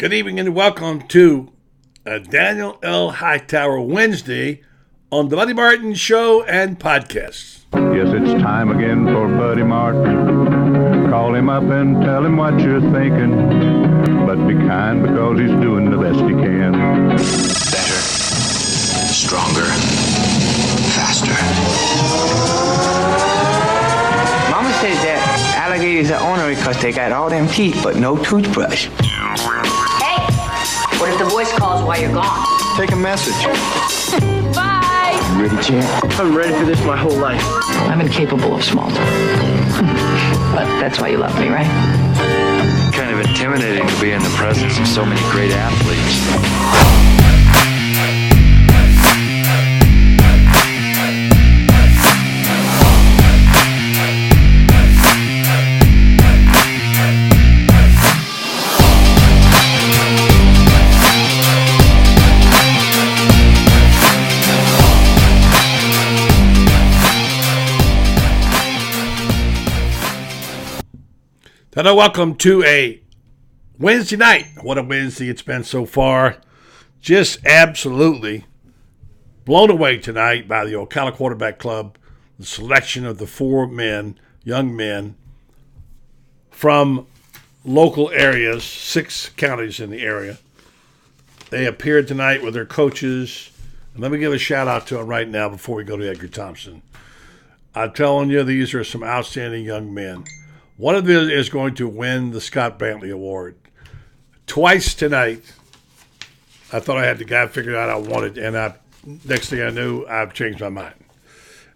Good evening and welcome to Daniel L. Hightower Wednesday on the Buddy Martin Show and Podcast. Yes, it's time again for Buddy Martin. Call him up and tell him what you're thinking. But be kind because he's doing the best he can. Better, stronger, faster. Mama says that alligators are ornery because they got all them teeth but no toothbrush. What if the voice calls while you're gone? Take a message. Bye! You ready, champ? I'm ready for this my whole life. I'm incapable of small talk. But that's why you love me, right? Kind of intimidating to be in the presence of so many great athletes. Hello, welcome to a Wednesday night. What a Wednesday it's been so far. Just absolutely blown away tonight by the Ocala Quarterback Club, the selection of the four men, young men, from local areas, 6 counties in the area. They appeared tonight with their coaches. And let me give a shout out to them right now before we go to Edgar Thompson. I'm telling you, these are some outstanding young men. One of them is going to win the Scott Brantley Award. Twice tonight, I thought I had the guy figured out I wanted, and next thing I knew, I've changed my mind.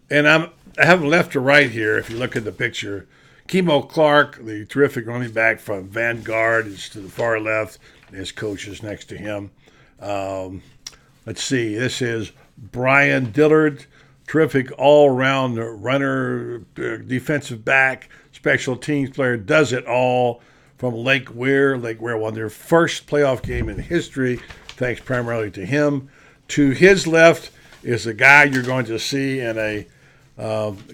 And I have left to right here, if you look at the picture, Kemo Clark, the terrific running back from Vanguard, is to the far left. His coach is next to him. Let's see, this is Brian Dillard, terrific all-around runner, defensive back, special teams player, does it all from Lake Weir. Lake Weir won their first playoff game in history, thanks primarily to him. To his left is a guy you're going to see in a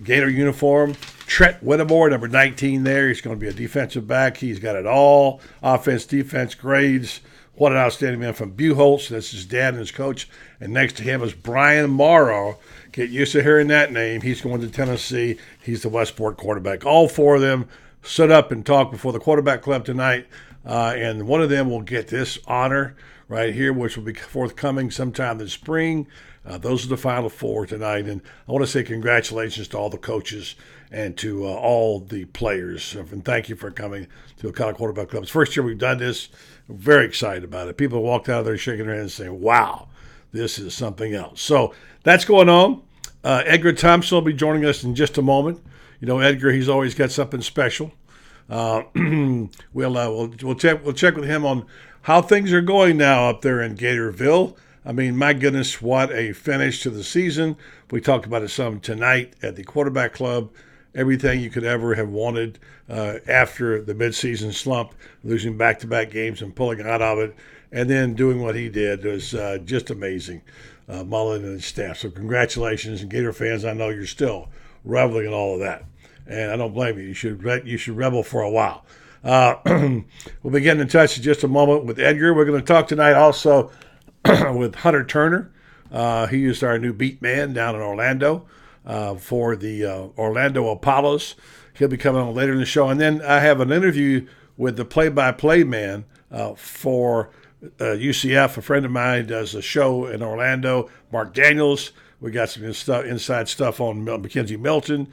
Gator uniform, Trent Whittemore, number 19 there. He's going to be a defensive back. He's got it all, offense, defense, grades. What an outstanding man from Buchholz. That's his dad and his coach. And next to him is Brian Morrow. Get used to hearing that name. He's going to Tennessee. He's the Westport quarterback. All four of them stood up and talked before the quarterback club tonight. And one of them will get this honor right here, which will be forthcoming sometime this spring. Those are the final four tonight. And I want to say congratulations to all the coaches and to all the players. And thank you for coming to the Ocala Quarterback Club. It's the first year we've done this. We're very excited about it. People walked out of there shaking their hands saying, wow, this is something else. So that's going on. Edgar Thompson will be joining us in just a moment. You know, Edgar, he's always got something special. We'll check with him on how things are going now up there in Gatorville. I mean, my goodness, what a finish to the season. We talked about it some tonight at the quarterback club. Everything you could ever have wanted after the midseason slump, losing back-to-back games and pulling out of it, and then doing what he did was just amazing, Mullen and his staff. So congratulations, and Gator fans, I know you're still reveling in all of that. And I don't blame you. You should revel for a while. We'll be getting in touch in just a moment with Edgar. We're going to talk tonight also with Hunter Turner. He is our new beat man down in Orlando for the Orlando Apollos. He'll be coming on later in the show. And then I have an interview with the play-by-play man for UCF. A friend of mine does a show in Orlando, Marc Daniels. We got some inside stuff on McKenize Milton,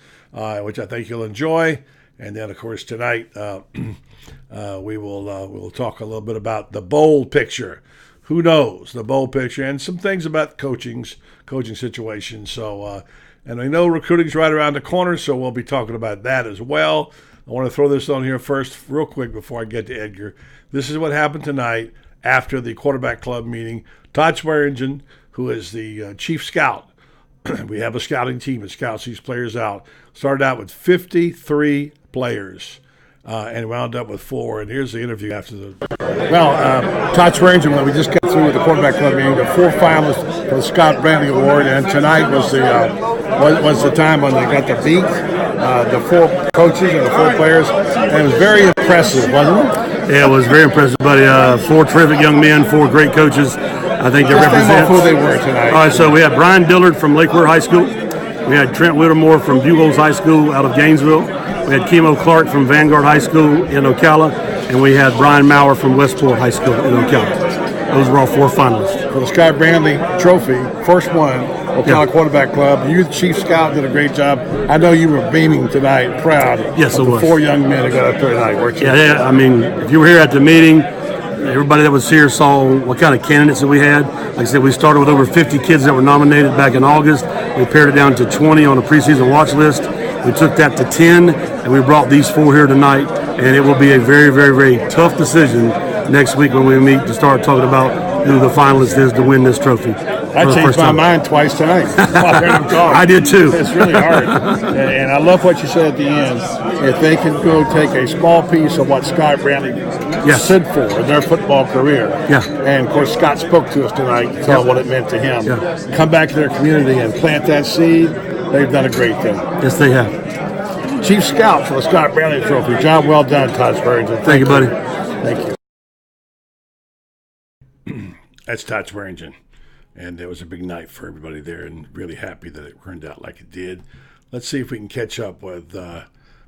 which I think you'll enjoy. And then, of course, tonight we'll talk a little bit about the bowl picture. Who knows, the bowl picture, and some things about coaching situation. So, and I know recruiting's right around the corner, so we'll be talking about that as well. I want to throw this on here first real quick before I get to Edgar. This is what happened tonight after the quarterback club meeting. Todd Swearingen, who is the chief scout, we have a scouting team that scouts these players out, started out with 53 players and wound up with 4. And here's the interview after the. Well, Todd Swearingen, we just got through with the quarterback club meeting, the 4 finalists for the Scott Brantley Award, and tonight was the time when they got to beat the 4 coaches and the 4 players, and it was very impressive, wasn't it? Yeah, it was very impressive, buddy. 4 terrific young men, 4 great coaches. I think they represent who they were tonight. All right, so we had Brian Dillard from Lake Worth High School. We had Trent Whittemore from Bugles High School out of Gainesville. We had Kimo Clark from Vanguard High School in Ocala. And we had Brian Maurer from Westport High School in Ocala. Those were all 4 finalists. For the Scott Brantley Trophy, first one, Ocala Quarterback Club. You, the Chief Scout, did a great job. I know you were beaming tonight, proud Yes, of it the was. 4 young men that got up there tonight, weren't you? Yeah, I mean, if you were here at the meeting, everybody that was here saw what kind of candidates that we had. Like I said, we started with over 50 kids that were nominated back in August. We pared it down to 20 on the preseason watch list. We took that to 10, and we brought these 4 here tonight. And it will be a very, very, very tough decision next week when we meet to start talking about who the finalist is to win this trophy. I changed my mind twice tonight. I did too. It's really hard. And I love what you said at the end. If they can go take a small piece of what Scott Brantley stood for in their football career. Yeah. And of course, Scott spoke to us tonight to tell what it meant to him. Yeah. Come back to their community and plant that seed. They've done a great thing. Yes, they have. Chief Scout for the Scott Brantley Trophy. Job well done, Todd Swearingen. Thank you, buddy. Thank you. That's Todd Swearingen. And it was a big night for everybody there, and really happy that it turned out like it did. Let's see if we can catch up with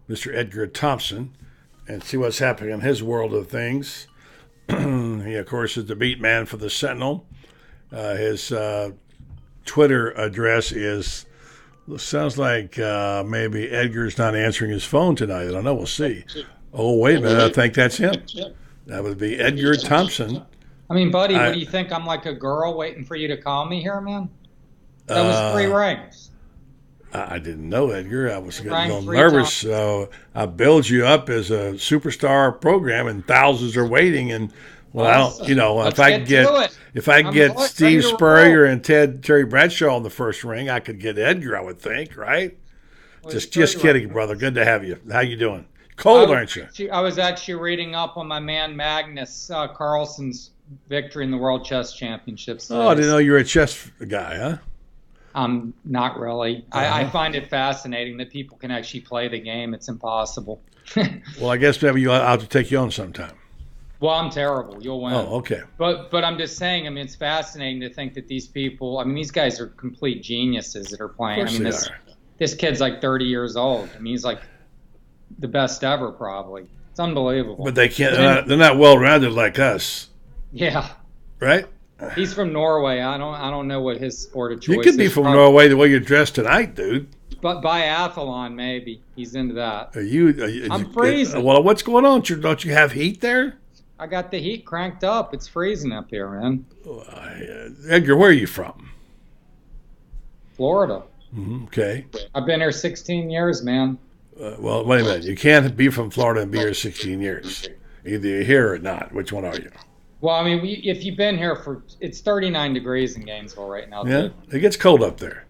Mr. Edgar Thompson and see what's happening in his world of things. He, of course, is the beat man for the Sentinel. His Twitter address is, sounds like maybe Edgar's not answering his phone tonight. I don't know. We'll see. Oh, wait a minute. I think that's him. That would be Edgar Thompson. I mean, buddy, what do you think? I'm like a girl waiting for you to call me here, man? That was 3 rings. I didn't know, Edgar. I was getting a little nervous. So I build you up as a superstar program, and thousands are waiting. And well, I don't, if I could get Steve Spurrier and Terry Bradshaw on the first ring, I could get Edgar. I would think, right? Well, just kidding, brother. Good to have you. How you doing? Cold, aren't you? I was actually reading up on my man Magnus Carlsen's victory in the World Chess Championships. Oh, I didn't know you were a chess guy, huh? Not really. I find it fascinating that people can actually play the game. It's impossible. Well, I guess maybe I'll have to take you on sometime. Well, I'm terrible. You'll win. Oh, okay. But I'm just saying, I mean, it's fascinating to think that these people, I mean, these guys are complete geniuses that are playing. Of course this kid's like 30 years old. I mean, he's like the best ever, probably. It's unbelievable. But they can't. They're not well-rounded like us. Yeah. Right? He's from Norway. I don't know what his sport of choice is. You could be from Norway the way you're dressed tonight, dude. But biathlon, maybe. He's into that. I'm freezing. Well, what's going on? Don't you have heat there? I got the heat cranked up. It's freezing up here, man. Edgar, where are you from? Florida. Okay. I've been here 16 years, man. Well, wait a minute. You can't be from Florida and be here 16 years. Either you're here or not. Which one are you? Well, I mean, if you've been here it's 39 degrees in Gainesville right now. Yeah, it gets cold up there.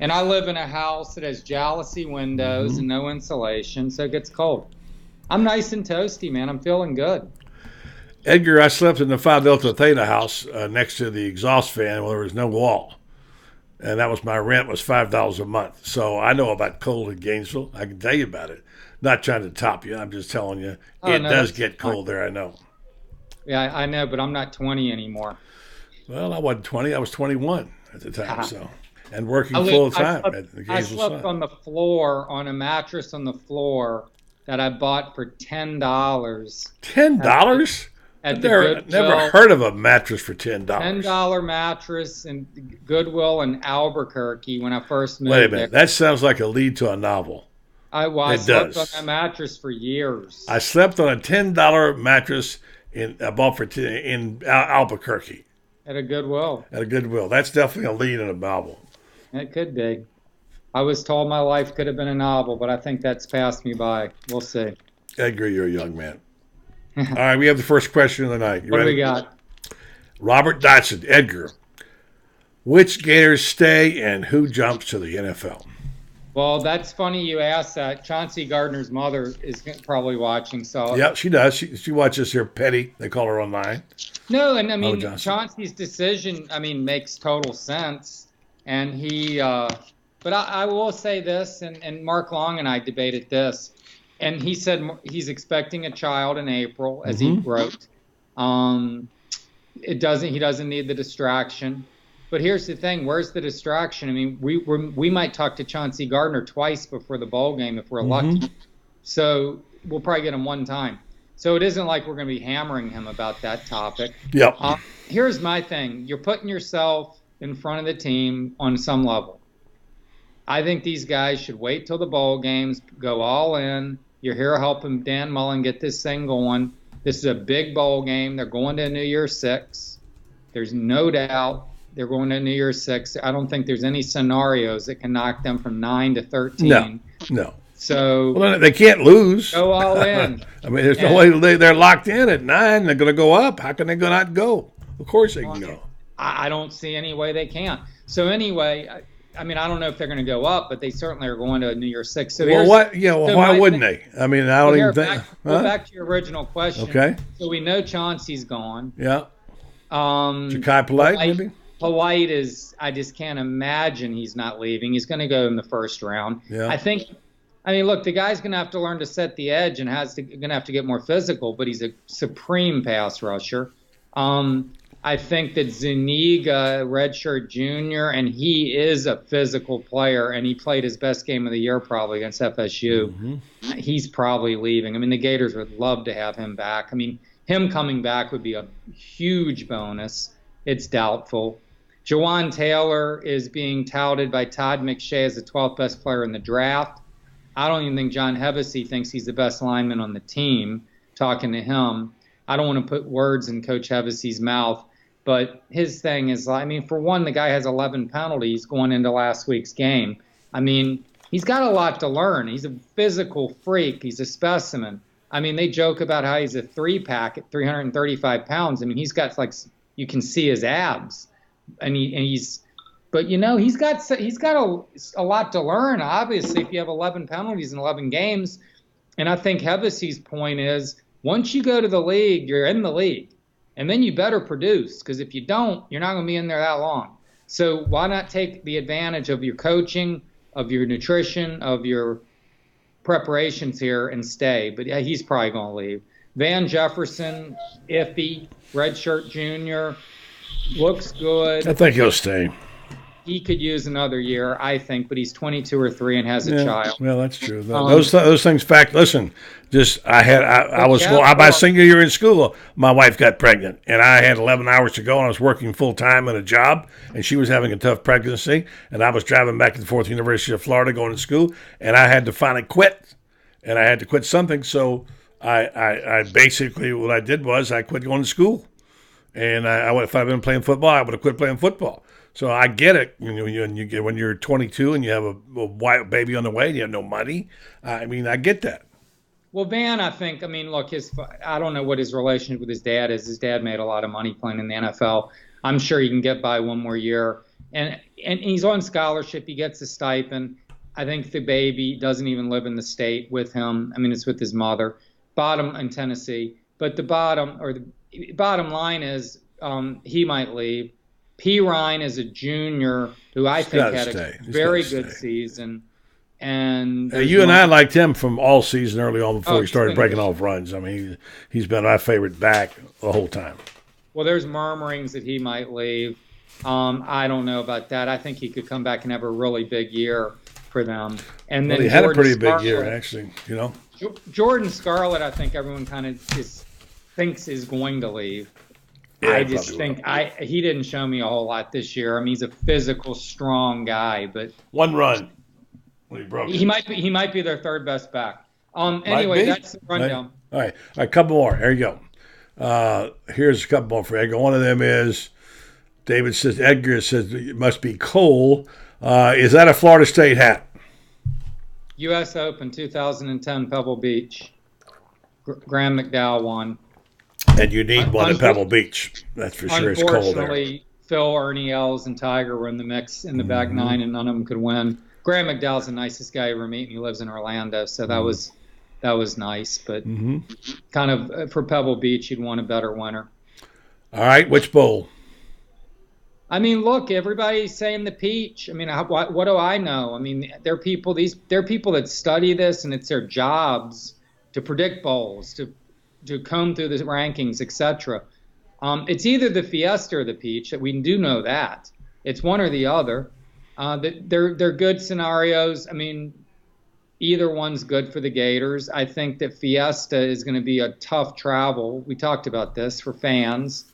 And I live in a house that has jalousie windows and no insulation, so it gets cold. I'm nice and toasty, man. I'm feeling good. Edgar, I slept in the Phi Delta Theta house next to the exhaust fan where there was no wall. And that was my rent was $5 a month. So I know about cold in Gainesville. I can tell you about it. Not trying to top you. I'm just telling you. It does get cold there, I know. Yeah, I know, but I'm not 20 anymore. Well, I wasn't 20. I was 21 at the time, and working full time at the Gainesville I slept on the floor, on a mattress on the floor that I bought for $10. $10? Never heard of a mattress for $10. $10 mattress in Goodwill in Albuquerque when I first moved. Wait a minute. That sounds like a lead to a novel. I slept on that mattress for years. I slept on a $10 mattress in Albuquerque. At a Goodwill. That's definitely a lead in a novel. It could be. I was told my life could have been a novel, but I think that's passed me by. We'll see. Edgar, you're a young man. All right, we have the first question of the night. You what ready? Do we got? Robert Dotson, Edgar. Which Gators stay and who jumps to the NFL? Well, that's funny you asked that. Chauncey Gardner's mother is probably watching. So yeah, she does. She watches here. Petty, they call her online. No, and I mean Chauncey's decision, makes total sense. And he, but I will say this, and Marc Long and I debated this. And he said he's expecting a child in April, as he wrote. He doesn't need the distraction. But here's the thing: where's the distraction? I mean, we might talk to Chauncey Gardner twice before the bowl game if we're lucky. So we'll probably get him one time. So it isn't like we're going to be hammering him about that topic. Yep. Here's my thing: you're putting yourself in front of the team on some level. I think these guys should wait till the bowl games, go all in. You're here helping Dan Mullen get this thing going. This is a big bowl game. They're going to New Year's 6. There's no doubt they're going to New Year's 6. I don't think there's any scenarios that can knock them from 9 to 13. No. So they can't lose. Go all in. I mean, there's no way they're locked in at 9. They're going to go up. How can they not go? Of course they can go. I don't see any way they can't. So anyway, I mean, I don't know if they're going to go up, but they certainly are going to New Year's 6. So why wouldn't they? I mean, I don't even think. Back to your original question. Okay. So we know Chauncey's gone. Yeah. Ja'Kai Polite, maybe? Polite is, I just can't imagine he's not leaving. He's going to go in the first round. Yeah. I mean, look, the guy's going to have to learn to set the edge and going to have to get more physical, but he's a supreme pass rusher. I think that Zuniga, redshirt junior, and he is a physical player, and he played his best game of the year probably against FSU. He's probably leaving. I mean, the Gators would love to have him back. I mean, him coming back would be a huge bonus. It's doubtful. Jawan Taylor is being touted by Todd McShay as the 12th best player in the draft. I don't even think John Hevesy thinks he's the best lineman on the team, talking to him. I don't want to put words in Coach Hevesy's mouth, but his thing is, I mean, for one, the guy has 11 penalties going into last week's game. I mean, he's got a lot to learn. He's a physical freak. He's a specimen. I mean, they joke about how he's a 3-pack at 335 pounds. I mean, he's got you can see his abs, and he's got a lot to learn. Obviously, if you have 11 penalties in 11 games, and I think Hevesy's point is, once you go to the league, you're in the league, and then you better produce, because if you don't, you're not going to be in there that long. So why not take the advantage of your coaching, of your nutrition, of your preparations here and stay? But yeah, he's probably going to leave. Van Jefferson, iffy, redshirt junior, looks good. I think he'll stay. He could use another year, I think, but he's 22 or 3 and has a child. Well, that's true. Those things. Listen. I was my senior year in school. My wife got pregnant, and I had 11 hours to go, and I was working full time in a job, and she was having a tough pregnancy, and I was driving back and forth to the University of Florida going to school, and I had to finally quit, and I had to quit something. So I basically what I did was I quit going to school, and if I'd been playing football, I would have quit playing football. So I get it. When you're 22 and you have a white baby on the way and you have no money. I mean, I get that. Well, Van, look, I don't know what his relationship with his dad is. His dad made a lot of money playing in the NFL. I'm sure he can get by one more year. And he's on scholarship. He gets a stipend. I think the baby doesn't even live in the state with him. I mean, it's with his mother. Bottom in Tennessee. But the bottom line is he might leave. P. Ryan is a junior who I think had a very good season. And you and I liked him from all season early on before he started breaking off runs. I mean, he's been my favorite back the whole time. Well, there's murmurings that he might leave. I don't know about that. I think he could come back and have a really big year for them. And then he had a pretty big year, actually. Jordan Scarlett, I think everyone kind of just thinks is going to leave. Yeah, I just think he didn't show me a whole lot this year. I mean, he's a physical, strong guy, but one run when he broke. He might be their third best back. Anyway, that's the rundown. All right, a couple more. There you go. Here's a couple more for Edgar. One of them is Edgar says it must be Cole. Is that a Florida State hat? U.S. Open 2010 Pebble Beach. Graham McDowell won. And you need one at Pebble Beach. That's for sure. It's cold there. Unfortunately, Phil, Ernie Els, and Tiger were in the mix in the back nine, and none of them could win. Graham McDowell's the nicest guy I ever meet, and he lives in Orlando, so that was nice. But kind of for Pebble Beach, you'd want a better winner. All right, which bowl? I mean, look, everybody's saying the peach. I mean, what do I know? I mean, there are people that study this, and it's their jobs to predict bowls, to comb through the rankings, etc. It's either the Fiesta or the peach. We do know that. It's one or the other. They're good scenarios. I mean, either one's good for the Gators. I think that Fiesta is going to be a tough travel. We talked about this for fans.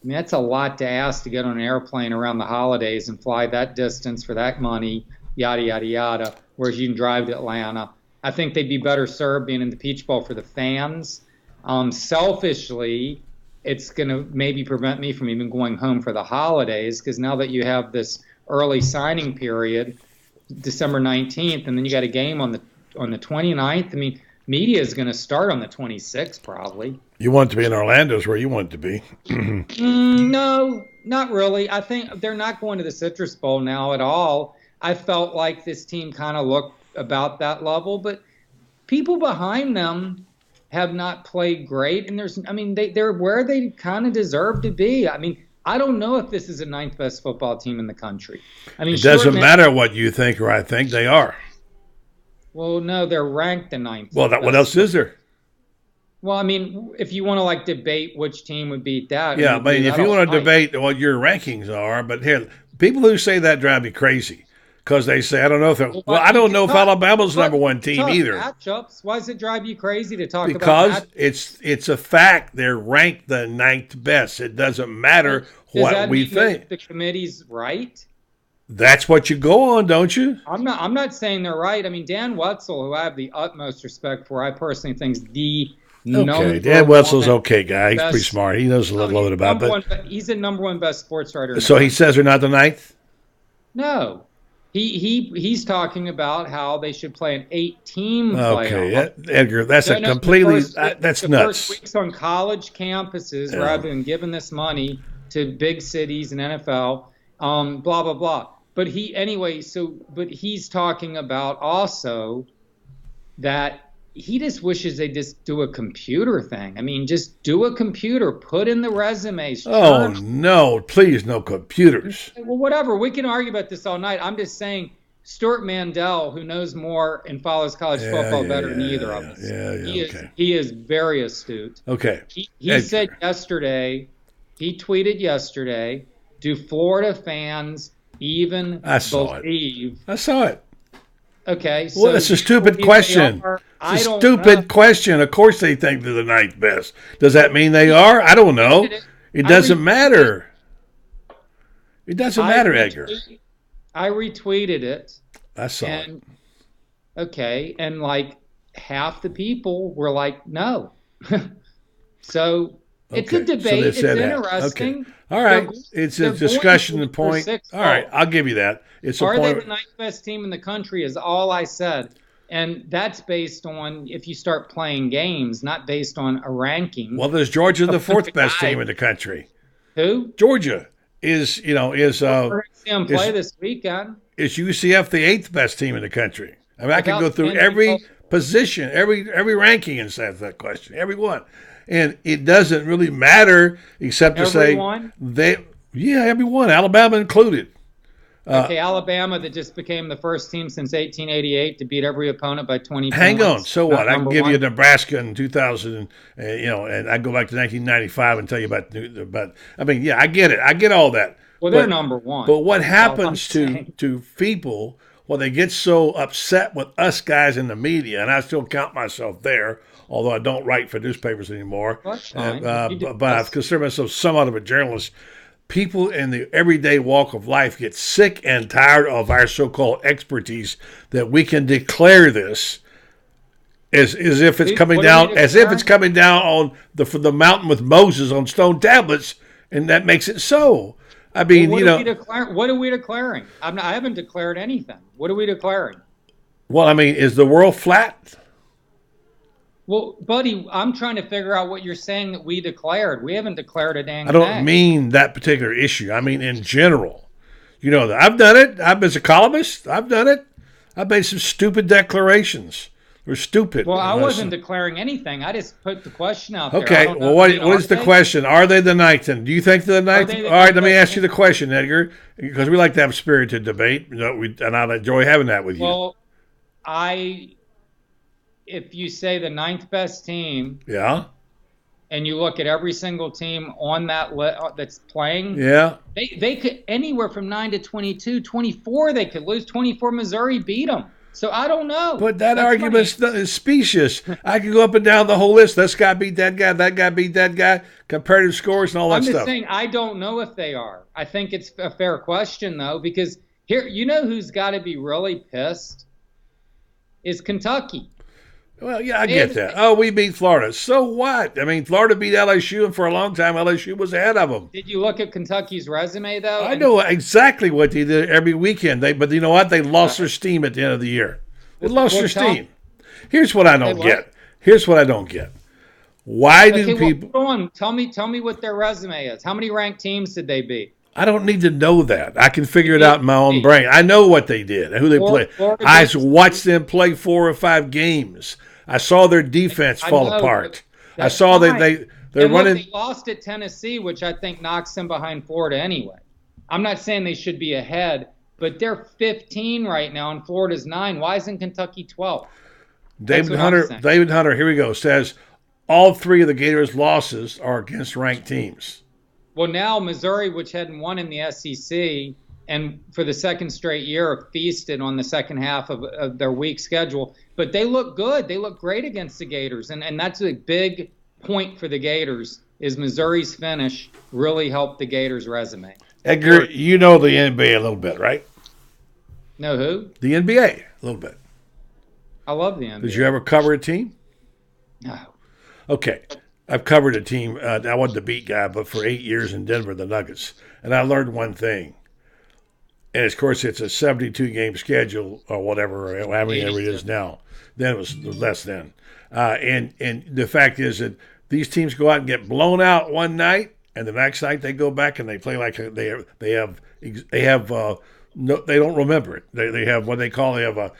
I mean, that's a lot to ask to get on an airplane around the holidays and fly that distance for that money, yada, yada, yada, whereas you can drive to Atlanta. I think they'd be better served being in the Peach Bowl for the fans. Selfishly, it's going to maybe prevent me from even going home for the holidays, because now that you have this early signing period, December 19th, and then you got a game on the 29th, I mean, media is going to start on the 26th probably. You want to be in Orlando is where you want to be. No, not really. I think they're not going to the Citrus Bowl now at all. I felt like this team kind of looked about that level, but people behind them have not played great, and they're where they kind of deserve to be. I mean, I don't know if this is the 9th best football team in the country. I mean, it doesn't matter what you think or I think, they are. Well, no, they're ranked the 9th. Well, what else is there? Well, I mean, if you want to debate which team would beat that. Yeah, but if you want to debate what your rankings are, but here, people who say that drive me crazy because they say, I don't know if I don't know if Alabama's number one team either. Matchups. Why does it drive you crazy to talk about that? Because it's a fact. They're ranked the 9th best. It doesn't matter what we think. The committee's right. That's what you go on, don't you? I'm not saying they're right. I mean, Dan Wetzel, who I have the utmost respect for, I personally think is the Dan Wetzel's okay guy. He's pretty smart. He knows a little bit about it. But he's the number one best sports writer. So he says they're not the 9th? No. He's talking about how they should play an 8-team playoff. Okay, Edgar, that's that's nuts. The first weeks on college campuses rather than giving this money to big cities and NFL, blah, blah, blah. But he's talking about also that he just wishes they just do a computer thing. I mean, just do a computer, put in the resumes. Oh, no, please, no computers. Well, whatever. We can argue about this all night. I'm just saying Stuart Mandel, who knows more and follows college football better than either of us. He is very astute. Okay. He said yesterday, he tweeted yesterday, do Florida fans even believe? I saw it. Okay. So well, it's a stupid question. It's a stupid question. Of course they think they're the 9th best. Does that mean they are? I don't know. It doesn't matter. It doesn't matter, Edgar. I retweeted it. I saw it. Okay. And half the people were like, no. So it's a debate. It's interesting. Okay. All right. It's a discussion point. All right. I'll give you that. Are they the 9th best team in the country is all I said. And that's based on if you start playing games, not based on a ranking. Well, there's Georgia, the 4th best team in the country. Who? Georgia is play this weekend. Is UCF the 8th best team in the country? I mean, I can go through every position, every ranking and answer that question, every one. And it doesn't really matter except to say everyone, Alabama included. Okay, Alabama that just became the first team since 1888 to beat every opponent by 20 points. Hang on. So what? I can give you Nebraska in 2000, and I go back to 1995 and tell you about. I mean, yeah, I get it. I get all that. Well, they're number one. But what happens to people when they get so upset with us guys in the media, and I still count myself there, although I don't write for newspapers anymore. That's fine. But I've considered myself somewhat of a journalist. People in the everyday walk of life get sick and tired of our so-called expertise that we can declare this as if it's coming down on the mountain with Moses on stone tablets, and that makes it so. I mean, what are we declaring? I haven't declared anything. What are we declaring? Well, I mean, is the world flat? Well, buddy, I'm trying to figure out what you're saying that we declared. We haven't declared a dang thing. I don't mean that particular issue. I mean in general. You know, I've done it. I've been a columnist. I've done it. I've made some stupid declarations. We're stupid. Well, I wasn't declaring anything. I just put the question out there. Okay. Well, what is the question? Are they the ninth? And do you think they're the ninth? All right. Let me ask you the question, Edgar, because we like to have spirited debate. And I enjoy having that with you. Well, if you say the ninth best team, yeah, and you look at every single team on that that's playing, yeah, they could anywhere from 9 to 22, 24. They could lose 24. Missouri beat them. So I don't know. But that argument is specious. I can go up and down the whole list. This guy beat that guy beat that guy, comparative scores and all that stuff. I'm just saying I don't know if they are. I think it's a fair question, though, because here, you know who's got to be really pissed? Is Kentucky. Well, yeah, I get that. Oh, we beat Florida. So what? I mean, Florida beat LSU, and for a long time, LSU was ahead of them. Did you look at Kentucky's resume, though? I know exactly what they did every weekend. But you know what? They lost their steam at the end of the year. They lost their steam. Here's what I don't get. Why do people? Go on. Tell me what their resume is. How many ranked teams did they beat? I don't need to know that. I can figure it out in my own brain. I know what they did and who they played. I watched them play 4 or 5 games. I saw their defense fall apart. I saw they're running. They lost at Tennessee, which I think knocks them behind Florida anyway. I'm not saying they should be ahead, but they're 15 right now and Florida's 9. Why isn't Kentucky 12? David Hunter, here we go, says all 3 of the Gators' losses are against ranked teams. Well, now Missouri, which hadn't won in the SEC, and for the second straight year feasted on the second half of their weak schedule. But they look good. They look great against the Gators. And that's a big point for the Gators is Missouri's finish really helped the Gators' resume. Edgar, you know the NBA a little bit, right? Know who? The NBA, a little bit. I love the NBA. Did you ever cover a team? No. Okay. I've covered a team. I wasn't the beat guy, but for 8 years in Denver, the Nuggets. And I learned one thing. And, of course, it's a 72-game schedule or whatever, or how many ever it is now. Then it was less then. And the fact is that these teams go out and get blown out one night, and the next night they go back and they play like they don't remember it. They have what they have a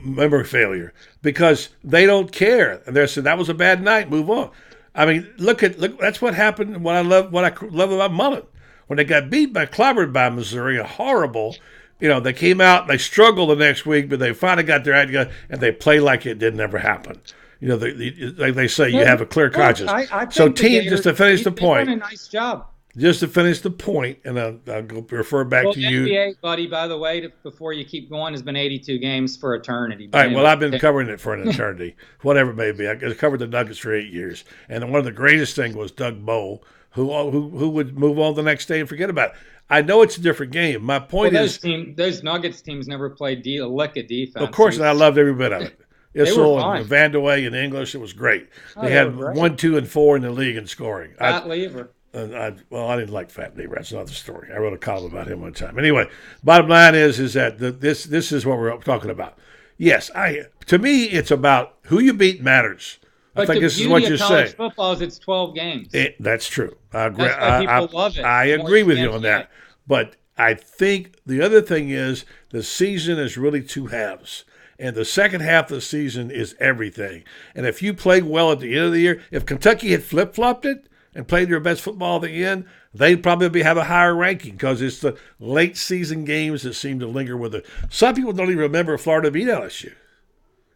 memory failure because they don't care. And they said that was a bad night. Move on. I mean, look. That's what happened. What I love about Mullen. When they got clobbered by Missouri, horrible, they came out and they struggled the next week, but they finally got their act together and they play like it didn't ever happen. Like they say, you have a clear conscience. So, just to finish the point. Done a nice job. Just to finish the point, and I'll go refer back to you. NBA, buddy, by the way, before you keep going, has been 82 games for eternity. All right, well, I've been covering it for an eternity, whatever it may be. I covered the Nuggets for 8 years. And one of the greatest things was Doug Bowe, who would move on the next day and forget about it. I know it's a different game. My point is... Those Nuggets teams never played a lick of defense. Of course, and I loved every bit of it. Issel and Van de Wey in English, it was great. They had 1, 2, and 4 in the league in scoring. Fat Lever. I didn't like Fat Lever. That's another story. I wrote a column about him one time. Anyway, bottom line is that this is what we're talking about. Yes, to me, it's about who you beat matters. I think this is what you're saying. College football is it's 12 games. That's true. I agree. That's why people love it. I agree with you on that. But I think the other thing is the season is really 2 halves. And the second half of the season is everything. And if you play well at the end of the year, if Kentucky had flip-flopped it and played their best football at the end, they'd probably have a higher ranking because it's the late season games that seem to linger with it. Some people don't even remember Florida beat LSU.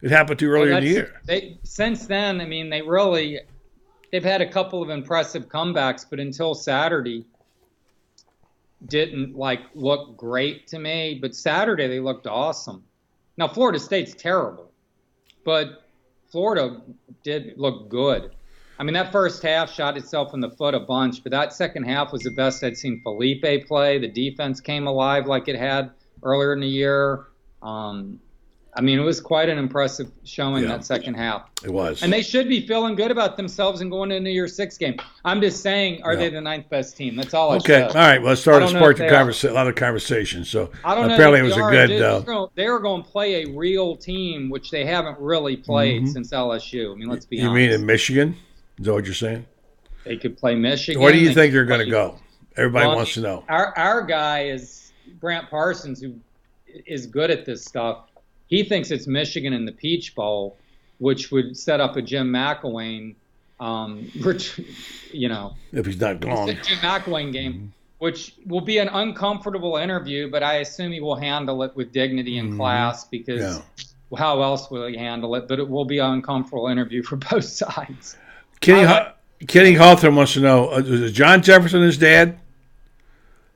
It happened too early in the year. Since then, I mean, they've had a couple of impressive comebacks, but until Saturday, didn't look great to me. But Saturday they looked awesome. Now Florida State's terrible, but Florida did look good. I mean, that first half shot itself in the foot a bunch, but that second half was the best I'd seen Felipe play. The defense came alive like it had earlier in the year. I mean, it was quite an impressive showing that second half. It was. And they should be feeling good about themselves and going into your 6th game. I'm just saying, are they the 9th best team? That's all I said. All right. Well, let's start a lot of conversation. So apparently it was a good. They were going to play a real team, which they haven't really played since LSU. I mean, let's be honest. You mean in Michigan? Is that what you're saying? They could play Michigan. Where do you think they're going to go? Everybody wants to know. Our guy is Brant Parsons, who is good at this stuff. He thinks it's Michigan in the Peach Bowl. which would set up a Jim McElwain, if he's not gone. Jim McElwain game, which will be an uncomfortable interview, but I assume he will handle it with dignity and class because how else will he handle it? But it will be an uncomfortable interview for both sides. Kenny Hawthorne wants to know, is John Jefferson his dad?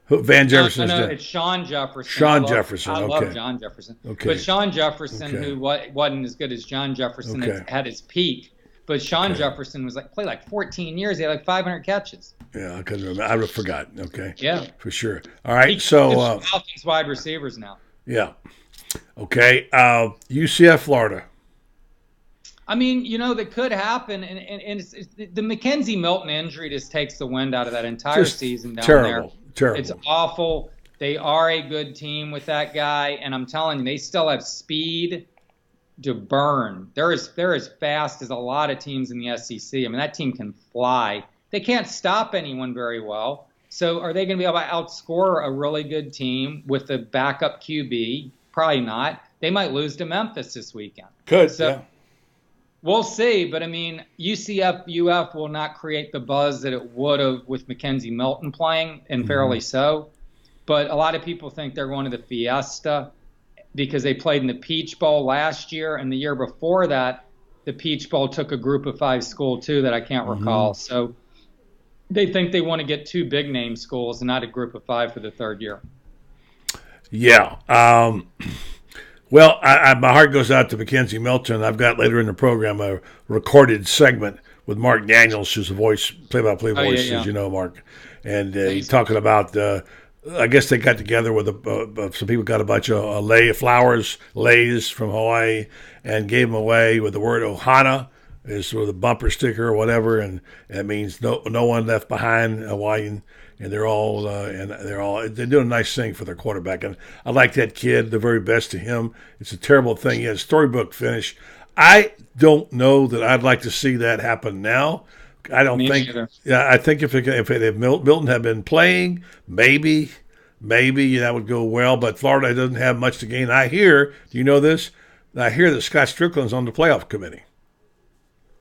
Van Jefferson. No, it's Sean Jefferson. Jefferson. I okay. love John Jefferson. Okay. But Sean Jefferson, who wasn't as good as John Jefferson at his peak, but Sean Jefferson was played 14 years. He had 500 catches. Yeah, I couldn't remember. I would have forgotten. Okay. Yeah. For sure. All right. He's Falcons wide receivers now. Yeah. Okay. UCF, Florida. I mean, that could happen, and it's the McKenize Milton injury just takes the wind out of that entire season down there. Terrible. It's awful. They are a good team with that guy, and I'm telling you, they still have speed to burn. They're as fast as a lot of teams in the SEC. I mean, that team can fly. They can't stop anyone very well. So are they going to be able to outscore a really good team with a backup QB? Probably not. They might lose to Memphis this weekend. We'll see, but I mean, UCF will not create the buzz that it would have with McKenize Milton playing, and fairly so. But a lot of people think they're going to the Fiesta because they played in the Peach Bowl last year, and the year before that, the Peach Bowl took a Group of 5 school too that I can't recall. So they think they want to get 2 big name schools and not a Group of 5 for the third year. Yeah. Well, my heart goes out to McKenize Milton. I've got later in the program a recorded segment with Marc Daniels, who's a play-by-play voice, as you know, Marc. And he's talking about, I guess they got together with some people got a bunch of lays from Hawaii, and gave them away with the word Ohana, is sort of the bumper sticker or whatever, and it means no one left behind, Hawaiian. And they're doing a nice thing for their quarterback. And I like that kid, the very best to him. It's a terrible thing. He had a storybook finish. I don't know that I'd like to see that happen now. I don't think. Either. Yeah, I think if Milton had been playing, maybe that would go well. But Florida doesn't have much to gain. I hear. Do you know this? I hear that Scott Strickland's on the playoff committee.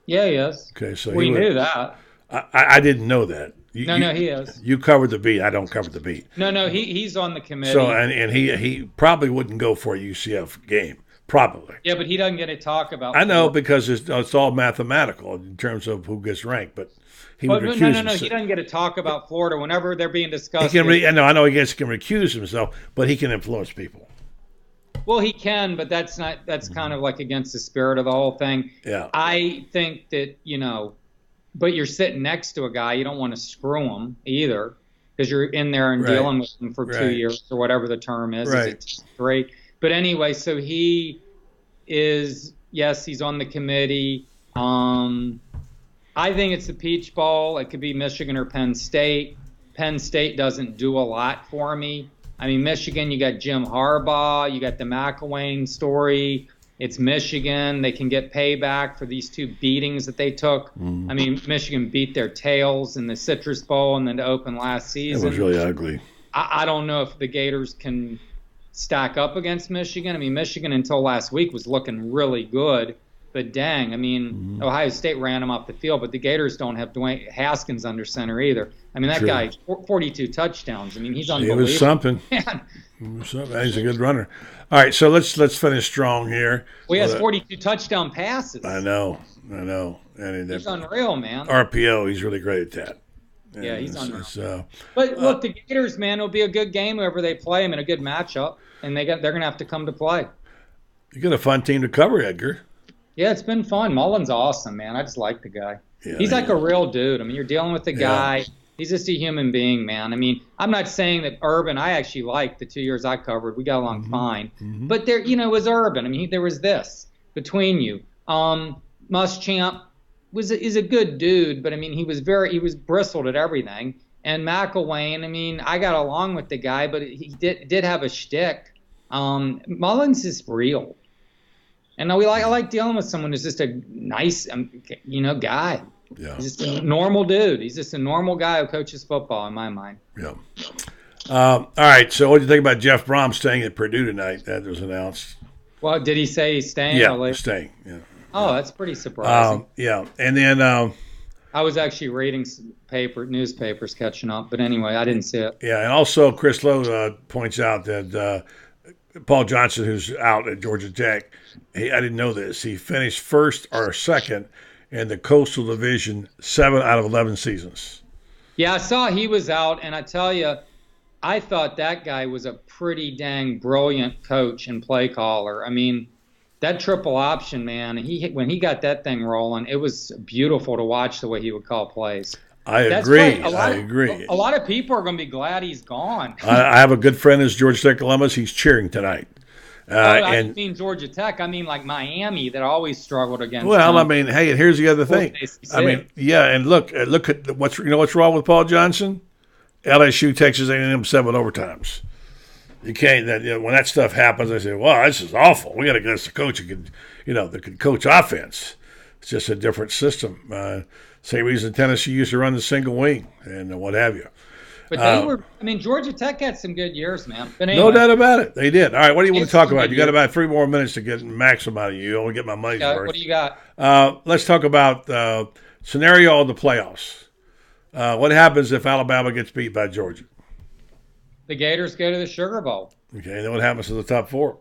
Yeah, he is. Okay, so we knew that. I didn't know that. No, he is. You covered the beat. I don't cover the beat. No, he's on the committee. So and he probably wouldn't go for a UCF game, probably. Yeah, but he doesn't get to talk about. I know because it's all mathematical in terms of who gets ranked, but he would recuse himself. No, he doesn't get to talk about Florida whenever they're being discussed. I know he can recuse himself, but he can influence people. Well, he can, but that's kind of against the spirit of the whole thing. Yeah. I think that but you're sitting next to a guy, you don't want to screw him either, because you're in there and dealing with him for 2 years or whatever the term is. Right. It's great. But anyway, so he is, he's on the committee. I think it's the Peach Bowl. It could be Michigan or Penn State. Penn State doesn't do a lot for me. I mean, Michigan, you got Jim Harbaugh, you got the McElwain story. It's Michigan. They can get payback for these 2 beatings that they took. I mean, Michigan beat their tails in the Citrus Bowl and then to open last season. It was really ugly. I don't know if the Gators can stack up against Michigan. I mean, Michigan until last week was looking really good. But dang, I mean, Ohio State ran them off the field, but the Gators don't have Dwayne Haskins under center either. I mean, that guy, 42 touchdowns. I mean, he's unbelievable. It was something. Man. He's a good runner. All right, so let's finish strong here. Well, he has 42 touchdown passes. I know. And he's unreal, man. RPO, he's really great at that. Yeah, he's unreal. But look, the Gators, man, it'll be a good game whenever they play them in a good matchup, and they're going to have to come to play. You got a fun team to cover, Edgar. Yeah, it's been fun. Mullen's awesome, man. I just like the guy. Yeah, he's like a real dude. I mean, you're dealing with the guy. He's just a human being, man. I mean, I'm not saying that Urban, I actually liked the 2 years I covered. We got along fine. But there, it was Urban. I mean, there was this between you. Muschamp is a good dude, but I mean, he was bristled at everything. And McElwain, I mean, I got along with the guy, but he did have a shtick. Mullins is real. And I like dealing with someone who's just a nice, guy. Yeah. He's just a normal dude. He's just a normal guy who coaches football, in my mind. Yeah. All right. So, what do you think about Jeff Brom staying at Purdue tonight? That was announced. Well, did he say he's staying? Yeah, he's staying. Yeah. Oh, that's pretty surprising. Yeah, and then I was actually reading some newspapers catching up, but anyway, I didn't see it. yeah, and also Chris Lowe points out that Paul Johnson, who's out at Georgia Tech, I didn't know this. He finished first or second in the Coastal Division 7 out of 11 seasons. Yeah, I saw he was out, and I tell you, I thought that guy was a pretty dang brilliant coach and play caller. I mean, that triple option, man, when he got that thing rolling, it was beautiful to watch the way he would call plays. I agree. I agree. A lot of people are going to be glad he's gone. I have a good friend who's Georgia Tech Columbus. He's cheering tonight. I don't mean Georgia Tech. I mean like Miami that always struggled against. Well, them. I mean, hey, and here's the other thing. I mean, yeah, and look at what's wrong with Paul Johnson? LSU, Texas A&M 7 overtimes. You can't. When that stuff happens, they say, "Well, this is awful. We got to get us a coach that could coach offense." It's just a different system. Same reason Tennessee used to run the single wing and what have you. But they were. I mean, Georgia Tech had some good years, man. But anyway, no doubt about it, they did. All right, what do you want to talk about? You got about 3 more minutes to get maximum out of you. I want to get my money's worth. What do you got? Let's talk about scenario of the playoffs. What happens if Alabama gets beat by Georgia? The Gators go to the Sugar Bowl. Okay, then what happens to the top 4?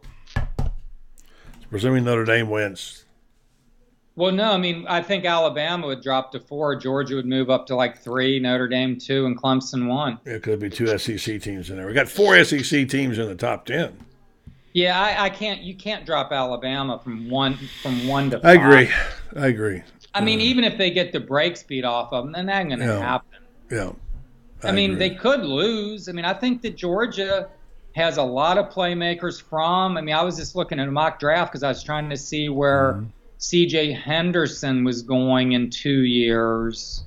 Presuming Notre Dame wins. Well, no, I mean, I think Alabama would drop to 4. Georgia would move up to like 3, Notre Dame 2, and Clemson 1. It could be 2 SEC teams in there. We got 4 SEC teams in the top 10. Yeah, I can't. You can't drop Alabama from one to 5. I agree. I mean, even if they get the brakes beat off of them, then that ain't going to happen. Yeah. I mean, they could lose. I mean, I think that Georgia has a lot of playmakers from. I mean, I was just looking at a mock draft because I was trying to see where C.J. Henderson was going in 2 years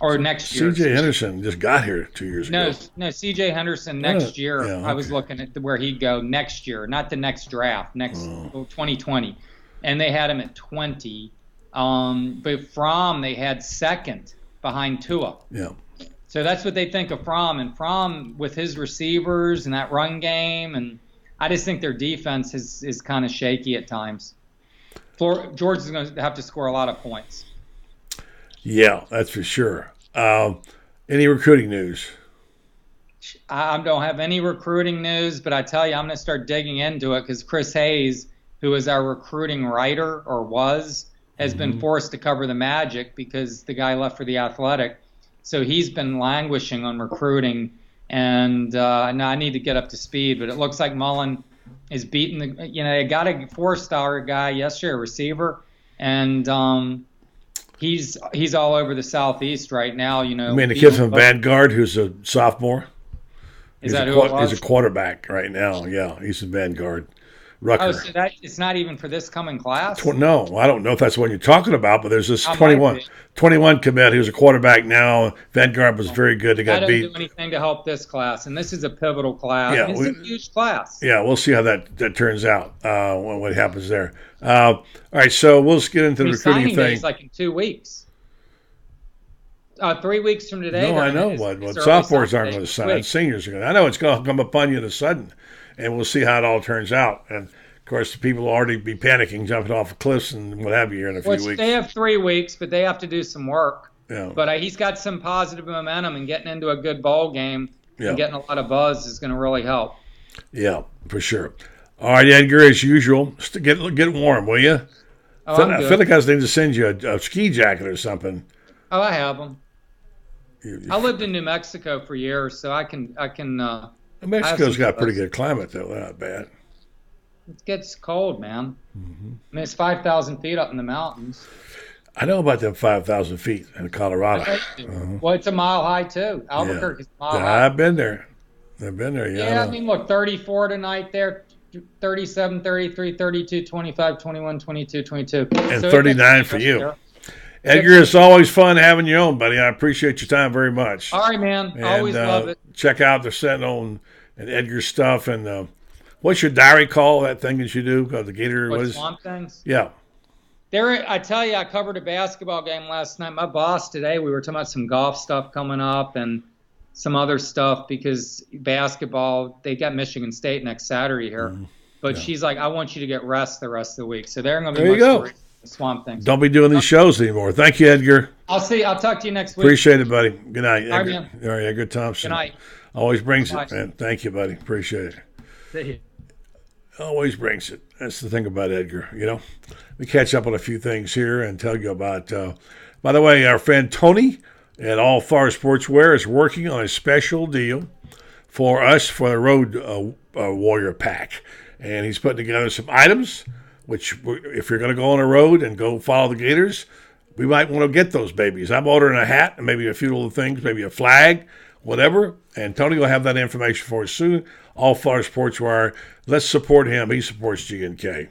or next year. C.J. Henderson just got here 2 years ago. No, C.J. Henderson next year. Yeah, okay. I was looking at where he'd go next year, not the next draft, 2020. And they had him at 20. But Fromm, they had second behind Tua. Yeah. So that's what they think of Fromm. And Fromm, with his receivers and that run game, and I just think their defense is kind of shaky at times. Georgia's going to have to score a lot of points. Yeah, that's for sure. Any recruiting news? I don't have any recruiting news, but I tell you, I'm going to start digging into it because Chris Hayes, who is our recruiting writer or has been forced to cover the Magic because the guy left for the Athletic. So he's been languishing on recruiting, and now I need to get up to speed. But it looks like Mullen is beating they got a 4-star guy yesterday, a receiver, and he's all over the Southeast right now. You mean the kid from Vanguard who's a sophomore? Is that who it was? He's a quarterback right now. Yeah, he's in Vanguard. Rucker. Oh, so it's not even for this coming class? No, I don't know if that's the one you're talking about, but there's this 21 commit who's a quarterback now. Vanguard was very good. They got beat. I don't do anything to help this class, and this is a pivotal class. Yeah, it's a huge class. Yeah, we'll see how that turns out, what happens there. All right, so we'll just get into the recruiting thing. It's like in 2 weeks. 3 weeks from today. No, I know what sophomores aren't going to sign. Seniors are going to. I know it's going to come upon you in a sudden. And we'll see how it all turns out. And, of course, the people will already be panicking, jumping off of cliffs and what have you here in a few weeks. They have 3 weeks, but they have to do some work. Yeah. But he's got some positive momentum, and getting into a good bowl game and getting a lot of buzz is going to really help. Yeah, for sure. All right, Edgar, as usual, get warm, will you? I feel like I need to send you a ski jacket or something. Oh, I have them. I lived in New Mexico for years, so I can. Mexico's got pretty good climate, though. They're not bad. It gets cold, man. I mean, it's 5,000 feet up in the mountains. I know about them 5,000 feet in Colorado. Well, it's a mile high, too. Albuquerque is a mile high. I've been there. Yeah, I mean, look, 34 tonight there, 37, 33, 32, 25, 21, 22, 22. And so 39 for you. There. Edgar, it's always fun having you on, buddy. I appreciate your time very much. All right, man. And, always love it. Check out the Sentinel and Edgar's stuff. And what's your diary call, that thing that you do? The Gator Swamp Things? Yeah. I tell you, I covered a basketball game last night. My boss today, we were talking about some golf stuff coming up and some other stuff because basketball, they got Michigan State next Saturday here. But she's like, I want you to get rest the rest of the week. So they're going to be Swamp Things. Don't be doing these shows anymore. Thank you, Edgar. I'll talk to you next week. Appreciate it, buddy. Good night, Edgar. All right, man. All right, Edgar Thompson. Good night. Always brings Bye. it, man. Thank you, buddy. Appreciate it. See you. Always brings it. That's the thing about Edgar, We catch up on a few things here and tell you about, by the way, our friend Tony at All Far Sportswear is working on a special deal for us for the Road Warrior Pack. And he's putting together some items, which if you're going to go on a road and go follow the Gators, we might want to get those babies. I'm ordering a hat and maybe a few little things, maybe a flag, whatever. And Tony will have that information for us soon. All Far Sportswear. Let's support him. He supports G&K.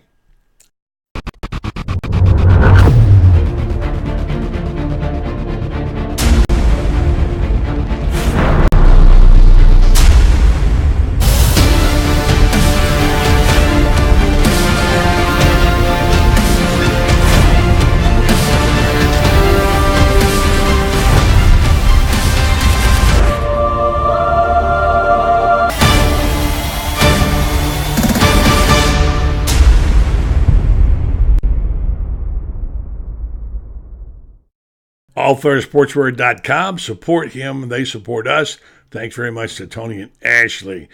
allfairsportswear.com. Support him. They support us. Thanks very much to Tony and Ashley.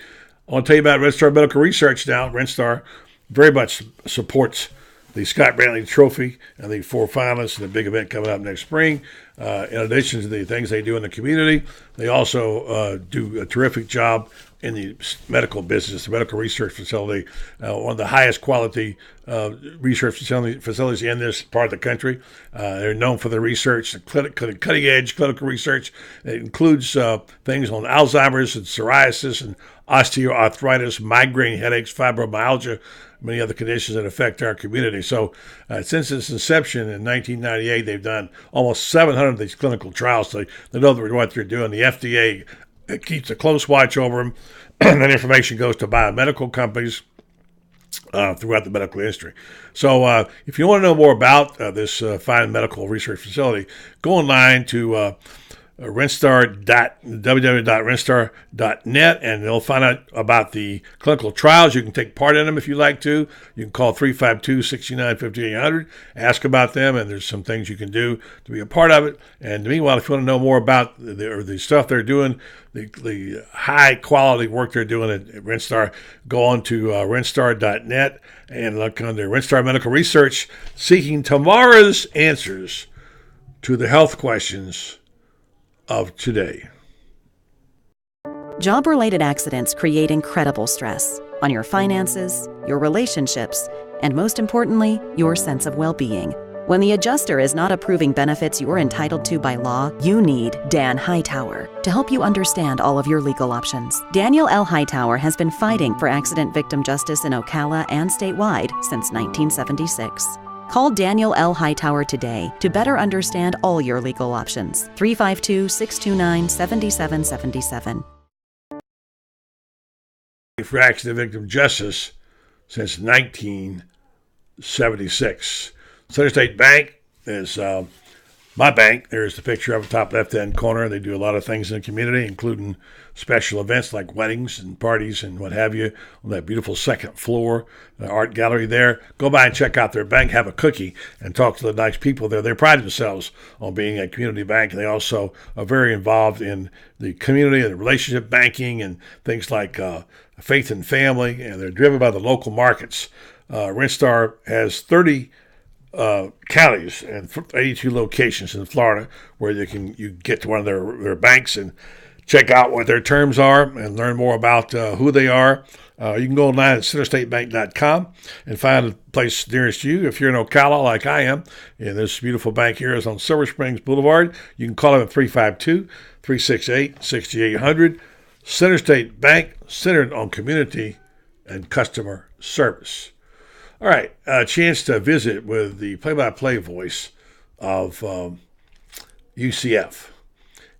I want to tell you about Red Star Medical Research now. Red Star very much supports the Scott Brantley Trophy and the 4 finalists and the big event coming up next spring. In addition to the things they do in the community, they also do a terrific job in the medical business, the medical research facility, one of the highest quality research facilities in this part of the country. They're known for the research, the cutting-edge clinical research. It includes things on Alzheimer's and psoriasis and osteoarthritis, migraine headaches, fibromyalgia, many other conditions that affect our community. So since its inception in 1998, they've done almost 700 of these clinical trials. So they know what they're doing. The FDA keeps a close watch over them. That information goes to biomedical companies throughout the medical industry. So if you want to know more about this fine medical research facility, go online to www.renstar.net, and they'll find out about the clinical trials. You can take part in them if you like to. You can call 352-69-5800, ask about them, and there's some things you can do to be a part of it. And meanwhile, if you want to know more about the stuff they're doing, the high-quality work they're doing at Renstar, go on to renstar.net and look under Renstar Medical Research, seeking tomorrow's answers to the health questions of today. Job-related accidents create incredible stress on your finances, your relationships, and most importantly, your sense of well-being. When the adjuster is not approving benefits you're entitled to by law, you need Dan Hightower to help you understand all of your legal options. Daniel L. Hightower has been fighting for accident victim justice in Ocala and statewide since 1976. Call Daniel L. Hightower today to better understand all your legal options. 352-629-7777. For accident victim justice since 1976. Center State Bank is my bank. There's the picture up the top left-hand corner. They do a lot of things in the community, including special events like weddings and parties and what have you on that beautiful second floor, the art gallery there. Go by and check out their bank, have a cookie, and talk to the nice people there. They pride themselves on being a community bank, and they also are very involved in the community and relationship banking and things like faith and family, and they're driven by the local markets. Renstar has 30 counties and 82 locations in Florida where you get to one of their banks and check out what their terms are and learn more about who they are. You can go online at centerstatebank.com and find a place nearest you. If you're in Ocala like I am, and this beautiful bank here is on Silver Springs Boulevard, you can call them at 352-368-6800. Center State Bank, centered on community and customer service. All right, a chance to visit with the play-by-play voice of UCF.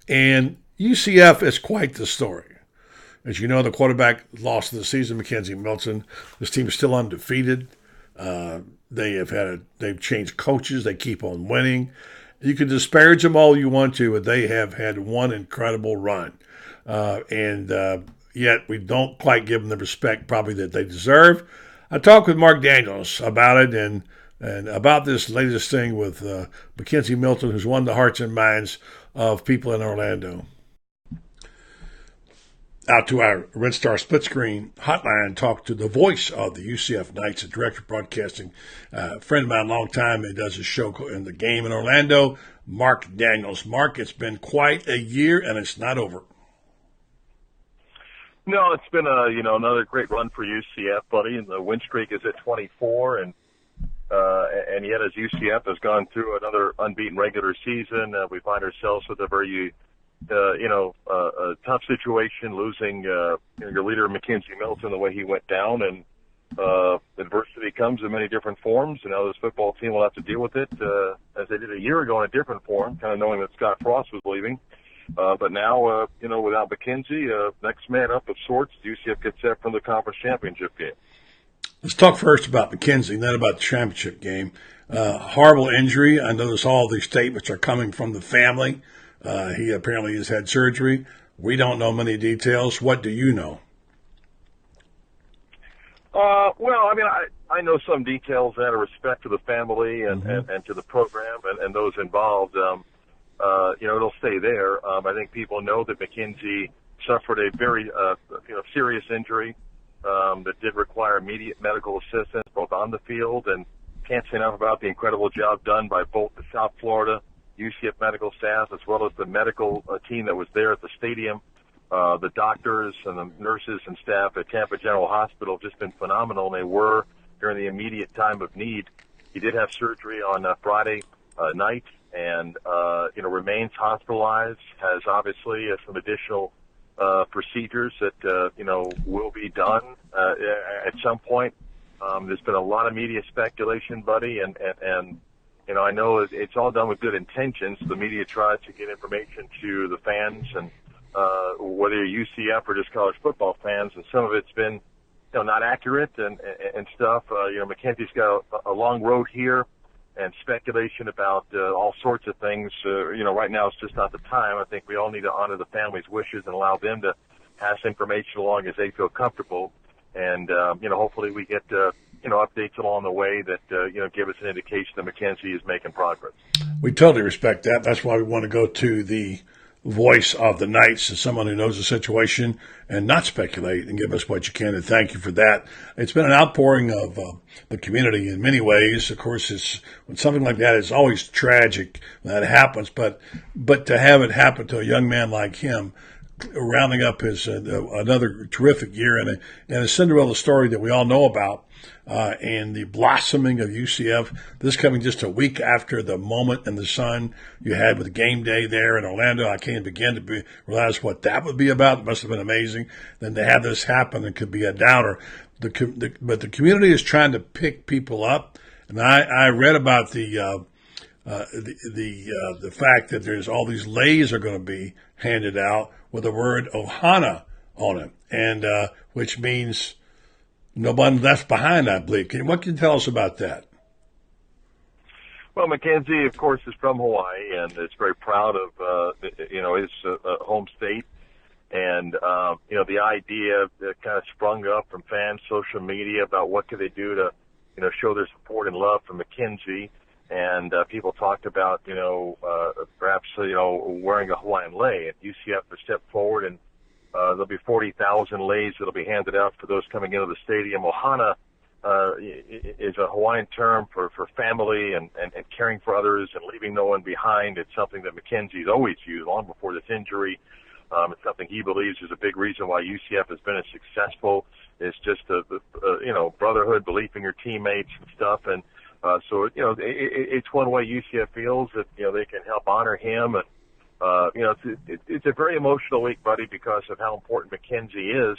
And UCF is quite the story. As you know, the quarterback lost of the season, McKenize Milton. This team is still undefeated. They've changed coaches. They keep on winning. You can disparage them all you want to, but they have had one incredible run. Yet we don't quite give them the respect probably that they deserve. I talked with Marc Daniels about it, and and about this latest thing with McKenize Milton, who's won the hearts and minds of people in Orlando. Out to our Red Star split screen hotline, talk to the voice of the UCF Knights, the director of broadcasting, friend of mine, long time. He does a show in the game in Orlando, Marc Daniels. Marc, it's been quite a year, and it's not over. No, it's been another great run for UCF, buddy. And the win streak is at 24, and yet as UCF has gone through another unbeaten regular season, we find ourselves with a very a tough situation, losing your leader, McKenize Milton, the way he went down, and adversity comes in many different forms, and now this football team will have to deal with it as they did a year ago in a different form, kind of knowing that Scott Frost was leaving. But now, without McKenize, next man up of sorts, UCF gets set from the conference championship game. Let's talk first about McKenize, and then about the championship game. Horrible injury. I notice all these statements are coming from the family. He apparently has had surgery. We don't know many details. What do you know? I know some details out of respect to the family and to the program and those involved. It'll stay there. I think people know that McKenize suffered a very serious injury that did require immediate medical assistance both on the field, and can't say enough about the incredible job done by both the South Florida UCF medical staff as well as the medical team that was there at the stadium. The doctors and the nurses and staff at Tampa General Hospital have just been phenomenal, and they were during the immediate time of need. He did have surgery on Friday night and, remains hospitalized, has obviously some additional procedures that, will be done at some point. There's been a lot of media speculation, buddy, and I know it's all done with good intentions. The media tries to get information to the fans, and whether you're UCF or just college football fans, and some of it's been, not accurate and stuff. McKenzie's got a long road here, and speculation about all sorts of things. Right now it's just not the time. I think we all need to honor the family's wishes and allow them to pass information along as they feel comfortable. And, hopefully we get, updates along the way that, give us an indication that McKenize is making progress. We totally respect that. That's why we want to go to the voice of the Knights, as someone who knows the situation, and not speculate, and give us what you can. And thank you for that. It's been an outpouring of the community in many ways. Of course, when something like that is always tragic when that happens, but to have it happen to a young man like him, rounding up his another terrific year and a Cinderella story that we all know about, and the blossoming of UCF. This coming just a week after the moment in the sun you had with game day there in Orlando. I can't begin to realize what that would be about. It must have been amazing. Then to have this happen, it could be a downer. But the community is trying to pick people up, and I read about the fact that there's all these leis are going to be handed out with the word Ohana on it, and which means nobody left behind, I believe. What can you tell us about that? Well, McKenize, of course, is from Hawaii, and is very proud of his home state. And the idea that kind of sprung up from fans, social media, about what could they do to show their support and love for McKenize. And people talked about, perhaps, wearing a Hawaiian lei. And UCF has stepped forward, and there'll be 40,000 leis that'll be handed out for those coming into the stadium. Ohana is a Hawaiian term for family and caring for others and leaving no one behind. It's something that McKenzie's always used long before this injury. It's something he believes is a big reason why UCF has been as successful. It's just brotherhood, belief in your teammates and stuff. And so it's one way UCF feels that, they can help honor him. And, it's a very emotional week, buddy, because of how important McKenize is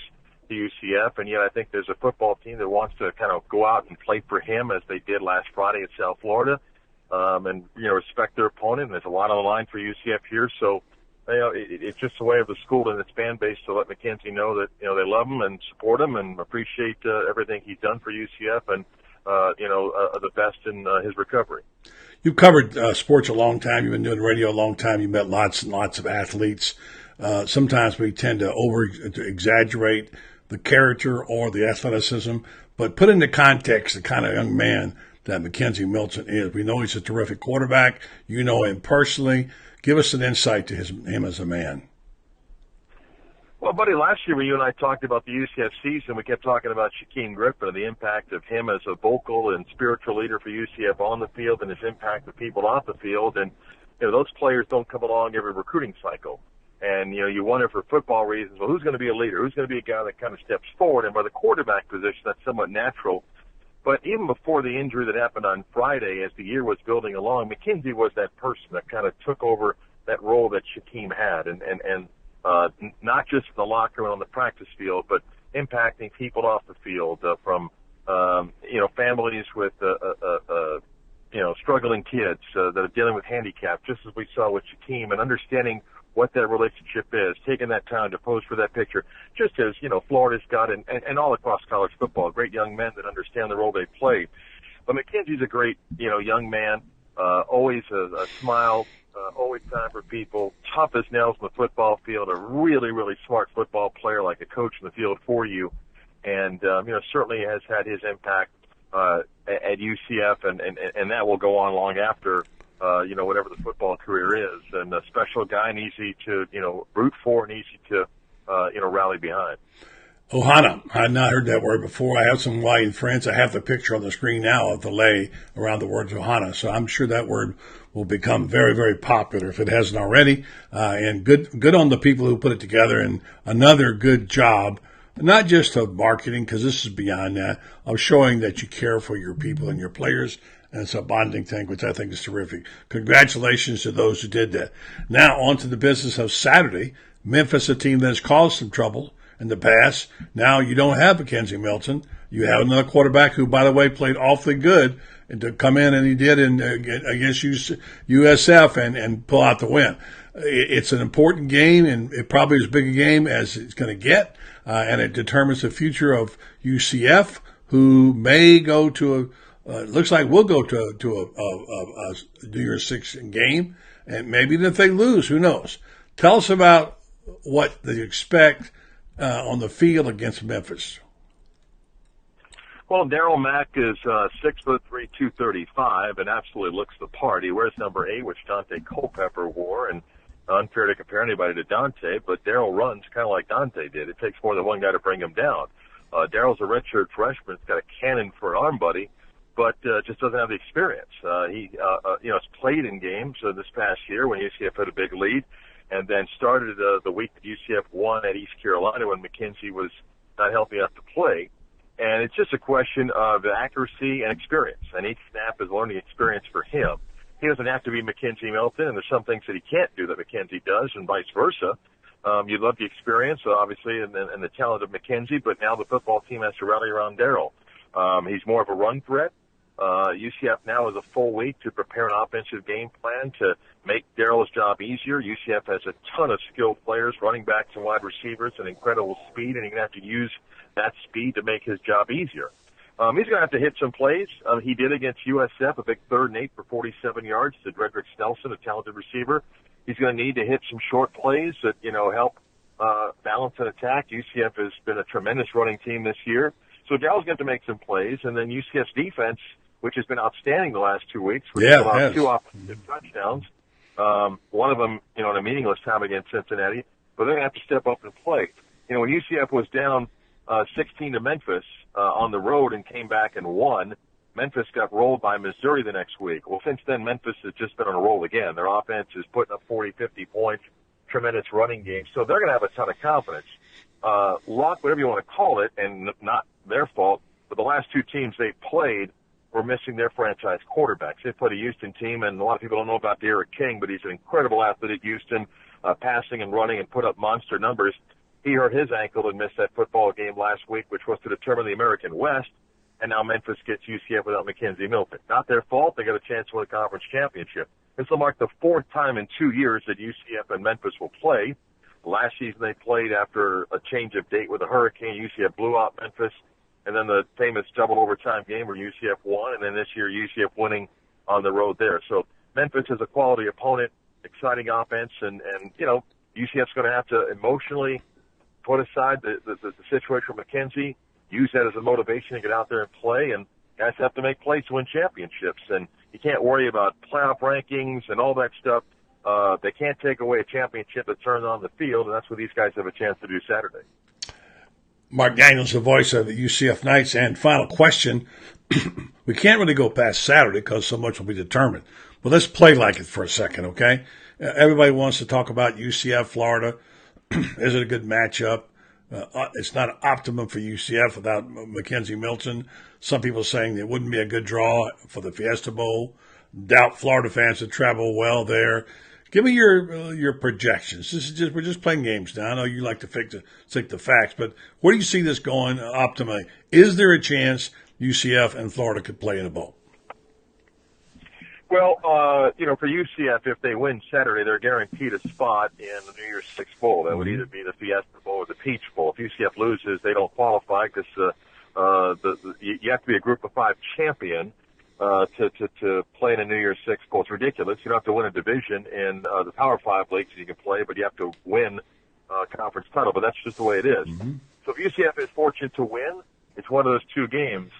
to UCF. And yet I think there's a football team that wants to kind of go out and play for him as they did last Friday at South Florida, and, respect their opponent. And there's a lot on the line for UCF here. So, it's just a way of the school and its fan base to let McKenize know that, they love him and support him and appreciate everything he's done for UCF and, the best in his recovery. You've covered sports a long time. You've been doing radio a long time. You met lots and lots of athletes. Sometimes we tend to exaggerate the character or the athleticism, but put into context the kind of young man that McKenize Milton is. We know he's a terrific quarterback. You know him personally. Give us an insight to him as a man. Well, buddy, last year when you and I talked about the UCF season, we kept talking about Shaquem Griffin and the impact of him as a vocal and spiritual leader for UCF on the field and his impact with people off the field. And, those players don't come along every recruiting cycle. And, you wonder for football reasons, well, who's going to be a leader? Who's going to be a guy that kind of steps forward? And by the quarterback position, that's somewhat natural. But even before the injury that happened on Friday, as the year was building along, McKenize was that person that kind of took over that role that Shaquem had. And not just in the locker room on the practice field, but impacting people off the field from, families with, struggling kids that are dealing with handicap, just as we saw with Shaquem, and understanding what that relationship is, taking that time to pose for that picture, just as, Florida's got and all across college football, great young men that understand the role they play. But McKenzie's a great, young man, always a smile, always time for people, tough as nails on the football field, a really, really smart football player, like a coach in the field for you. And, certainly has had his impact at UCF, and that will go on long after, whatever the football career is. And a special guy and easy to, root for and easy to, rally behind. Ohana. I had not heard that word before. I have some Hawaiian friends. I have the picture on the screen now of the lei around the word Ohana. So I'm sure that word will become very, very popular if it hasn't already. And good on the people who put it together, and another good job, not just of marketing, because this is beyond that, of showing that you care for your people and your players. And it's a bonding thing, which I think is terrific. Congratulations to those who did that. Now on to the business of Saturday. Memphis, a team that has caused some trouble in the past. Now you don't have McKenize Milton. You have another quarterback who, by the way, played awfully good and to come in, and he did against USF and pull out the win. It's an important game, and it probably is as big a game as it's going to get, and it determines the future of UCF, who may go to looks like we'll go to a New Year's Six game, and maybe if they lose, who knows? Tell us about what they expect on the field against Memphis. Well, Darryl Mack is 6'3", 235, and absolutely looks the part. He wears number 8, which Dante Culpepper wore, and unfair to compare anybody to Dante, but Darryl runs kind of like Dante did. It takes more than one guy to bring him down. Darryl's a redshirt freshman. He's got a cannon for an arm, buddy, but just doesn't have the experience. He has played in games this past year when UCF had a big lead, and then started the week that UCF won at East Carolina when McKenize was not healthy enough to play. And it's just a question of accuracy and experience, and each snap is learning experience for him. He doesn't have to be McKenize Milton, and there's some things that he can't do that McKenize does, and vice versa. You love the experience, obviously, and the talent of McKenize, but now the football team has to rally around Darryl. He's more of a run threat. UCF now has a full week to prepare an offensive game plan to make Darryl's job easier. UCF has a ton of skilled players, running backs and wide receivers, and incredible speed, and he's going to have to use that speed to make his job easier. He's going to have to hit some plays. He did against USF, a big 3rd and 8 for 47 yards to Redrick Snelson, a talented receiver. He's going to need to hit some short plays that, help balance an attack. UCF has been a tremendous running team this year. So Darryl's going to make some plays, and then UCF's defense, which has been outstanding the last 2 weeks, which has allowed 2 offensive touchdowns. One of them, in a meaningless time against Cincinnati, but they're going to have to step up and play. When UCF was down 16 to Memphis on the road and came back and won, Memphis got rolled by Missouri the next week. Well, since then, Memphis has just been on a roll again. Their offense is putting up 40, 50 points, tremendous running game. So they're going to have a ton of confidence. Luck, whatever you want to call it, and not their fault, but the last 2 teams they played were missing their franchise quarterbacks. They played a Houston team, and a lot of people don't know about Derek King, but he's an incredible athlete at Houston, passing and running and put up monster numbers. He hurt his ankle and missed that football game last week, which was to determine the American West, and now Memphis gets UCF without McKenize Milton. Not their fault. They got a chance to win a conference championship. This will mark the 4th time in 2 years that UCF and Memphis will play. Last season they played after a change of date with a hurricane. UCF blew out Memphis, and then the famous double overtime game where UCF won, and then this year UCF winning on the road there. So Memphis is a quality opponent, exciting offense, and UCF's going to have to emotionally put aside the situation with McKenize, use that as a motivation to get out there and play. And Guys have to make plays to win championships, and you can't worry about playoff rankings and all that stuff. They can't take away a championship that turns on the field, and that's what these guys have a chance to do Saturday. Marc Daniels, the voice of the UCF Knights. And final question. We can't really go past Saturday because so much will be determined. But let's play like it for a second, okay? Everybody wants to talk about UCF, Florida. Is it a good matchup? It's not an optimum for UCF without McKenize Milton. Some people are saying it wouldn't be a good draw for the Fiesta Bowl. Doubt Florida fans would travel well there. Give me your projections. We're just playing games now. I know you like to stick the facts, but where do you see this going optimally? Is there a chance UCF and Florida could play in a bowl? Well, for UCF, if they win Saturday, they're guaranteed a spot in the New Year's Six Bowl. That would either be the Fiesta Bowl or the Peach Bowl. If UCF loses, they don't qualify because you have to be a Group of 5 champion to play in a New Year's Six Bowl. It's ridiculous. You don't have to win a division in the Power 5 leagues you can play, but you have to win a conference title. But that's just the way it is. Mm-hmm. So if UCF is fortunate to win, it's one of those two games.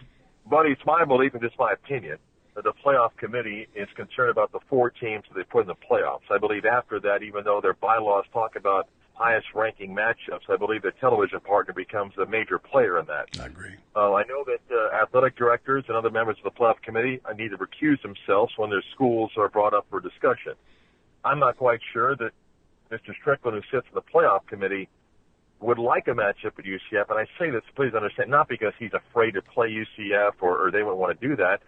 But it's my belief, and just my opinion, that the playoff committee is concerned about the 4 teams that they put in the playoffs. I believe after that, even though their bylaws talk about highest-ranking matchups, I believe the television partner becomes a major player in that. I agree. I know that athletic directors and other members of the playoff committee need to recuse themselves when their schools are brought up for discussion. I'm not quite sure that Mr. Strickland, who sits in the playoff committee, would like a matchup at UCF, and I say this, please understand, not because he's afraid to play UCF or they wouldn't want to do that.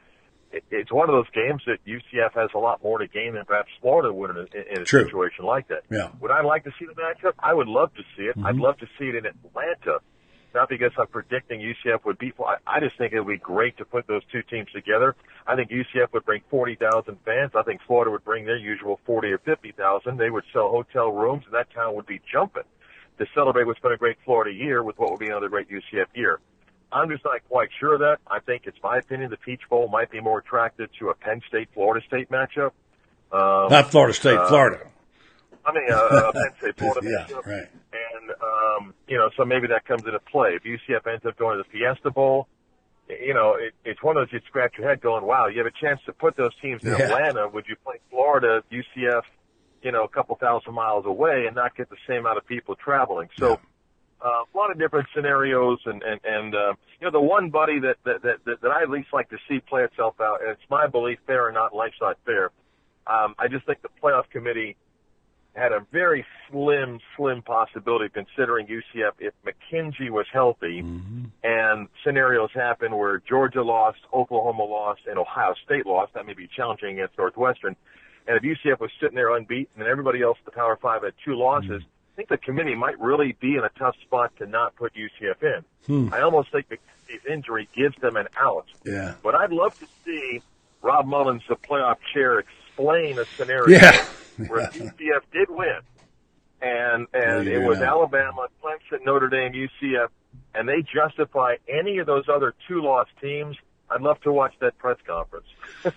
It's one of those games that UCF has a lot more to gain than perhaps Florida would in a situation like that. Yeah. Would I like to see the matchup? I would love to see it. Mm-hmm. I'd love to see it in Atlanta, not because I'm predicting UCF would beat Florida. I just think it would be great to put those two teams together. I think UCF would bring 40,000 fans. I think Florida would bring their usual 40 or 50,000. They would sell hotel rooms, and that town would be jumping to celebrate what's been a great Florida year with what will be another great UCF year. I'm just not quite sure of that. I think it's my opinion the Peach Bowl might be more attractive to a Penn State-Florida State matchup. Not Florida State, Florida. I mean, Penn State-Florida matchup. Yeah, right. And, so maybe that comes into play. If UCF ends up going to the Fiesta Bowl, it's one of those you'd scratch your head going, wow, you have a chance to put those teams in Atlanta. Would you play Florida, UCF, a couple thousand miles away and not get the same amount of people traveling? So, a lot of different scenarios, and the one buddy that I at least like to see play itself out, and it's my belief, fair or not, life's not fair. I just think the playoff committee had a very slim possibility, considering UCF, if McKenize was healthy, and scenarios happen where Georgia lost, Oklahoma lost, and Ohio State lost. That may be challenging against Northwestern. And if UCF was sitting there unbeaten and everybody else in the Power 5 had 2 losses, I think the committee might really be in a tough spot to not put UCF in. I almost think McKenzie's injury gives them an out. Yeah. But I'd love to see Rob Mullins, the playoff chair, explain a scenario where UCF did win, and it was Alabama, Clemson, Notre Dame, UCF, and they justify any of those other 2-loss teams. I'd love to watch that press conference.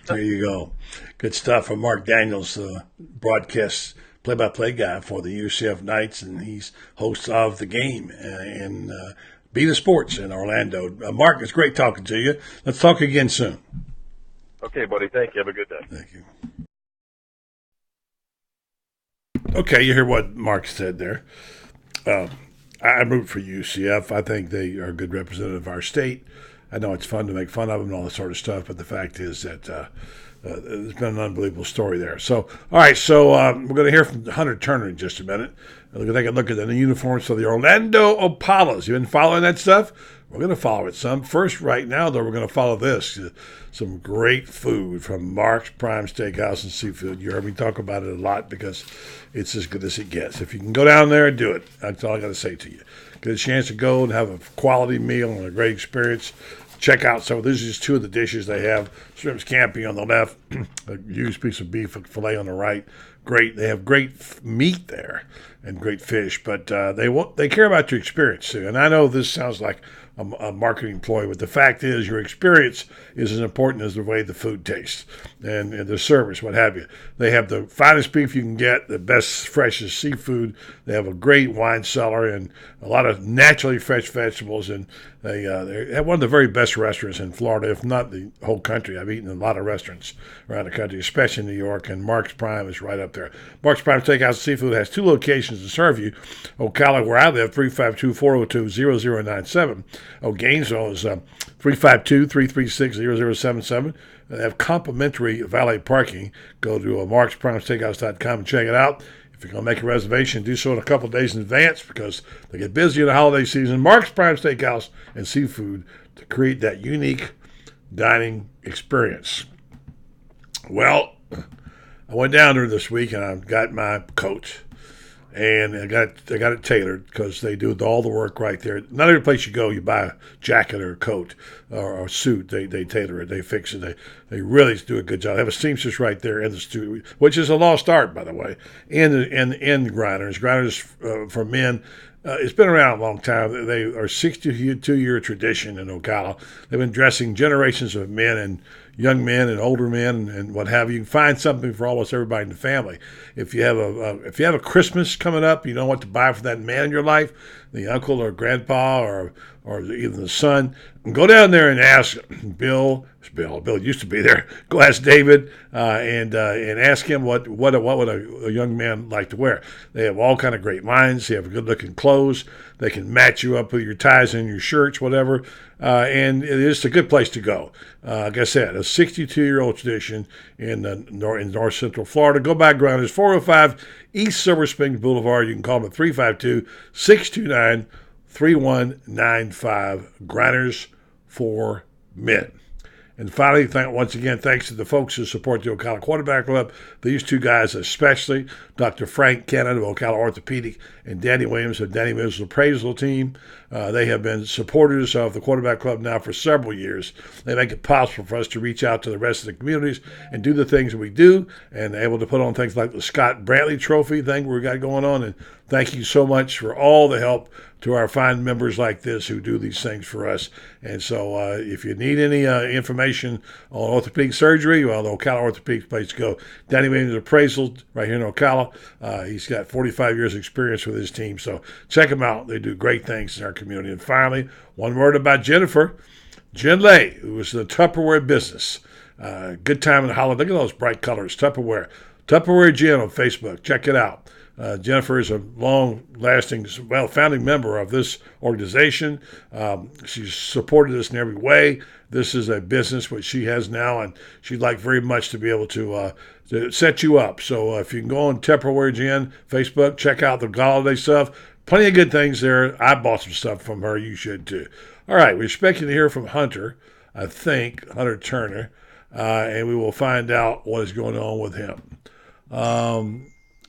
There you go. Good stuff from Marc Daniels, broadcast play-by-play guy for the UCF Knights, and he's host of The Game in Be The Sports in Orlando. Marc, it's great talking to you. Let's talk again soon. Okay, buddy. Thank you. Have a good day. Thank you. Okay, you hear what Marc said there. I root for UCF. I think they are a good representative of our state. I know it's fun to make fun of them and all that sort of stuff, but the fact is that there's been an unbelievable story there. So, all right, so we're going to hear from Hunter Turner in just a minute. We're going to take a look at the new uniforms for the Orlando Apollos. You been following that stuff? We're going to follow it some. First, right now, though, we're going to follow this. Some great food from Marc's Prime Steakhouse and Seafood. You heard me talk about it a lot because it's as good as it gets. If you can go down there and do it, that's all I got to say to you. Get a chance to go and have a quality meal and a great experience. Check out some. These are just 2 of the dishes they have. Shrimp scampi on the left, a huge piece of beef filet on the right. Great. They have great meat there. and great fish. But they care about your experience too. And I know this sounds like a marketing ploy, but the fact is your experience is as important as the way the food tastes and the service, what have you. They have the finest beef you can get, the best, freshest seafood. They have a great wine cellar and a lot of naturally fresh vegetables, and they have one of the very best restaurants in Florida, if not the whole country. I've eaten in a lot of restaurants around the country, especially in New York, and Marc's Prime is right up there. Marc's Prime Steakhouse and Seafood has 2 locations to serve you. Ocala, where I live, 352-402-0097. Gainesville is 352-336-0077. They have complimentary valet parking. Go to marksprimesteakhouse.com and check it out. If you're going to make a reservation, do so in a couple of days in advance because they get busy in the holiday season. Marc's Prime Steakhouse and Seafood to create that unique dining experience. Well, I went down there this week and I got my coat. And I got it tailored because they do all the work right there. Not every place you go, you buy a jacket or a coat or a suit. They tailor it. They fix it. They really do a good job. They have a seamstress right there in the studio, which is a lost art, by the way. And grinders. Grinders for men. It's been around a long time. They are 62-year tradition in Ocala. They've been dressing generations of men and young men and older men and what have you. You can find something for almost everybody in the family. If you have a Christmas coming up, you know what to buy for that man in your life, the uncle or grandpa or even the son. Go down there and ask Bill. Bill used to be there. Go ask David and ask him what would a young man like to wear. They have all kind of great lines. They have good looking clothes. They can match you up with your ties and your shirts, whatever. And it is a good place to go. Like I said, a 62-year-old tradition in North Central Florida. Go by Grinders, 405 East Silver Springs Boulevard. You can call them at 352-629-3195. Grinders for Men. And finally, once again, thanks to the folks who support the Ocala Quarterback Club. These 2 guys especially, Dr. Frank Cannon of Ocala Orthopedic and Danny Williams of Danny Williams' appraisal team. They have been supporters of the Quarterback Club now for several years. They make it possible for us to reach out to the rest of the communities and do the things that we do and able to put on things like the Scott Brantley Trophy thing we got going on. And thank you so much for all the help to our fine members like this who do these things for us. And so if you need any information on orthopedic surgery, well, the Ocala Orthopedic place to go. Danny Williams Appraisal right here in Ocala. He's got 45 years experience with his team. So check him out. They do great things in our community. And finally, one word about Jennifer. Jen Lay, who was in the Tupperware business. Good time in the holiday. Look at those bright colors. Tupperware. Tupperware Jen on Facebook. Check it out. Jennifer is a long-lasting, founding member of this organization. She's supported us in every way. This is a business which she has now, and she'd like very much to be able to set you up. So if you can go on Tupperware Jen, Facebook, check out the holiday stuff. Plenty of good things there. I bought some stuff from her. You should too. All right, we're expecting to hear from Hunter, I think, Hunter Turner, and we will find out what is going on with him.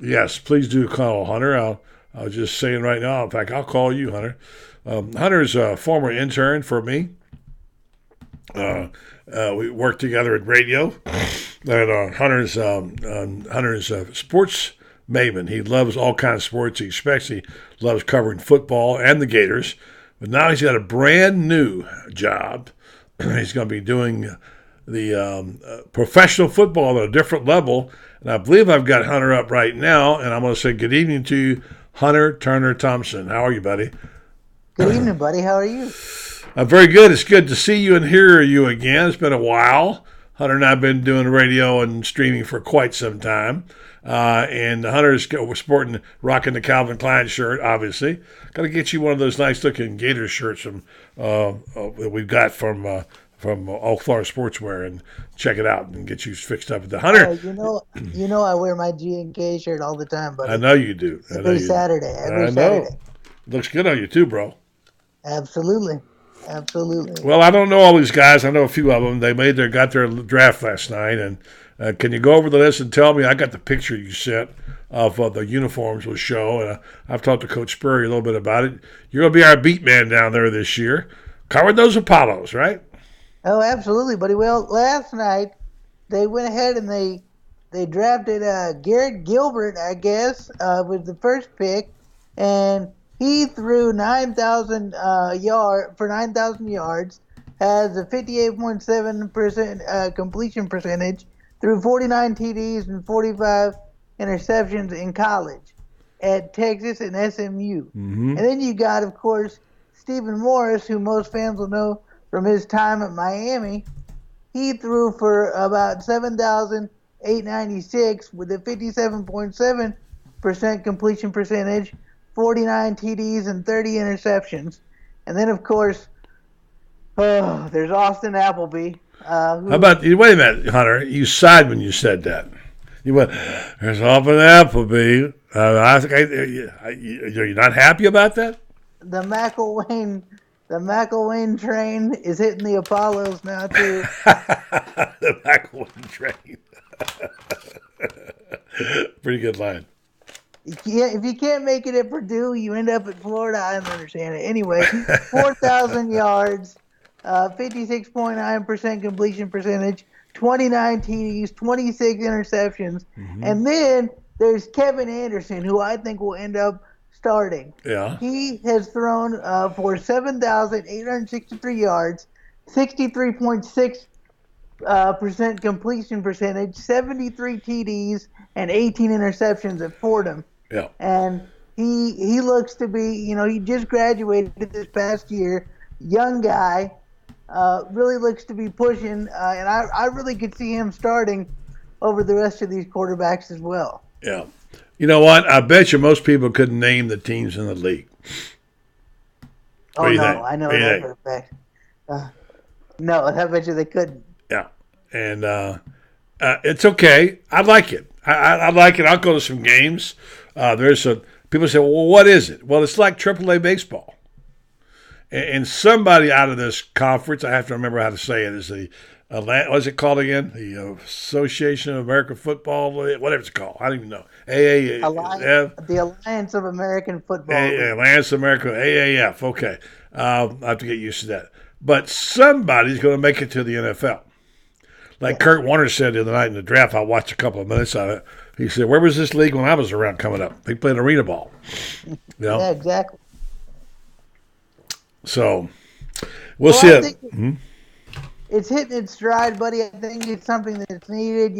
Yes, please do call Hunter. I was just saying right now, in fact, I'll call you, Hunter. Hunter's a former intern for me. We worked together at radio. And Hunter's a sports maven. He loves all kinds of sports. He especially loves covering football and the Gators. But now he's got a brand new job. He's going to be doing the professional football at a different level. And I believe I've got Hunter up right now, and I'm going to say good evening to you, Hunter Turner Thompson. How are you, buddy? Good evening, buddy. How are you? I'm very good. It's good to see you and hear you again. It's been a while. Hunter and I have been doing radio and streaming for quite some time. And Hunter's rocking the Calvin Klein shirt, obviously. Got to get you one of those nice-looking Gators shirts that we've got from All Florida Sportswear, and check it out and get you fixed up. The Hunter, you know, I wear my G&K shirt all the time, but I know you do. Every Saturday. Saturday. Looks good on you too, bro. Absolutely. Well, I don't know all these guys. I know a few of them. They got their draft last night, and can you go over the list and tell me? I got the picture you sent of the uniforms will show, and I've talked to Coach Spurrier a little bit about it. You're going to be our beat man down there this year. Covered those Apollos, right? Oh, absolutely, buddy. Well, last night they went ahead and they they drafted Garrett Gilbert, I guess, was the first pick, and he threw 9,000 for 9,000 yards, has a 58.7% completion percentage, threw 49 TDs and 45 interceptions in college at Texas and SMU. Mm-hmm. And then you got, of course, Stephen Morris, who most fans will know from his time at Miami. He threw for about 7,896 with a 57.7% completion percentage, 49 TDs, and 30 interceptions. And then, of course, there's Austin Appleby. How about, wait a minute, Hunter, you sighed when you said that. You went, there's Austin Appleby. You're not happy about that? The McElwain train is hitting the Apollos now, too. The McElwain train. Pretty good line. If you can't make it at Purdue, you end up at Florida. I don't understand it. Anyway, 4,000 yards, 56.9% completion percentage, 29 TDs, 26 interceptions. Mm-hmm. And then there's Kevin Anderson, who I think will end up starting. Yeah. He has thrown for 7,863 yards, 63.6% completion percentage, 73 TDs, and 18 interceptions at Fordham. Yeah. And he looks to be, he just graduated this past year, young guy, really looks to be pushing, and I really could see him starting over the rest of these quarterbacks as well. Yeah. You know what? I bet you most people couldn't name the teams in the league. Oh, no, I know that for a fact. No, I bet you they couldn't. Yeah. And it's okay. I like it. I like it. I'll go to some games. People say, well, what is it? Well, it's like AAA baseball. And somebody out of this conference, I have to remember how to say it, is the what's it called again? The Association of American Football, whatever it's called. I don't even know. The Alliance of American Football. Alliance of America, AAF. Okay. I have to get used to that. But somebody's going to make it to the NFL. Like Kurt Warner said the other night in the draft, I watched a couple of minutes of it. He said, where was this league when I was around coming up? They played arena ball. Yeah, exactly. So, we'll see it. It's hitting its stride, buddy. I think it's something that's needed.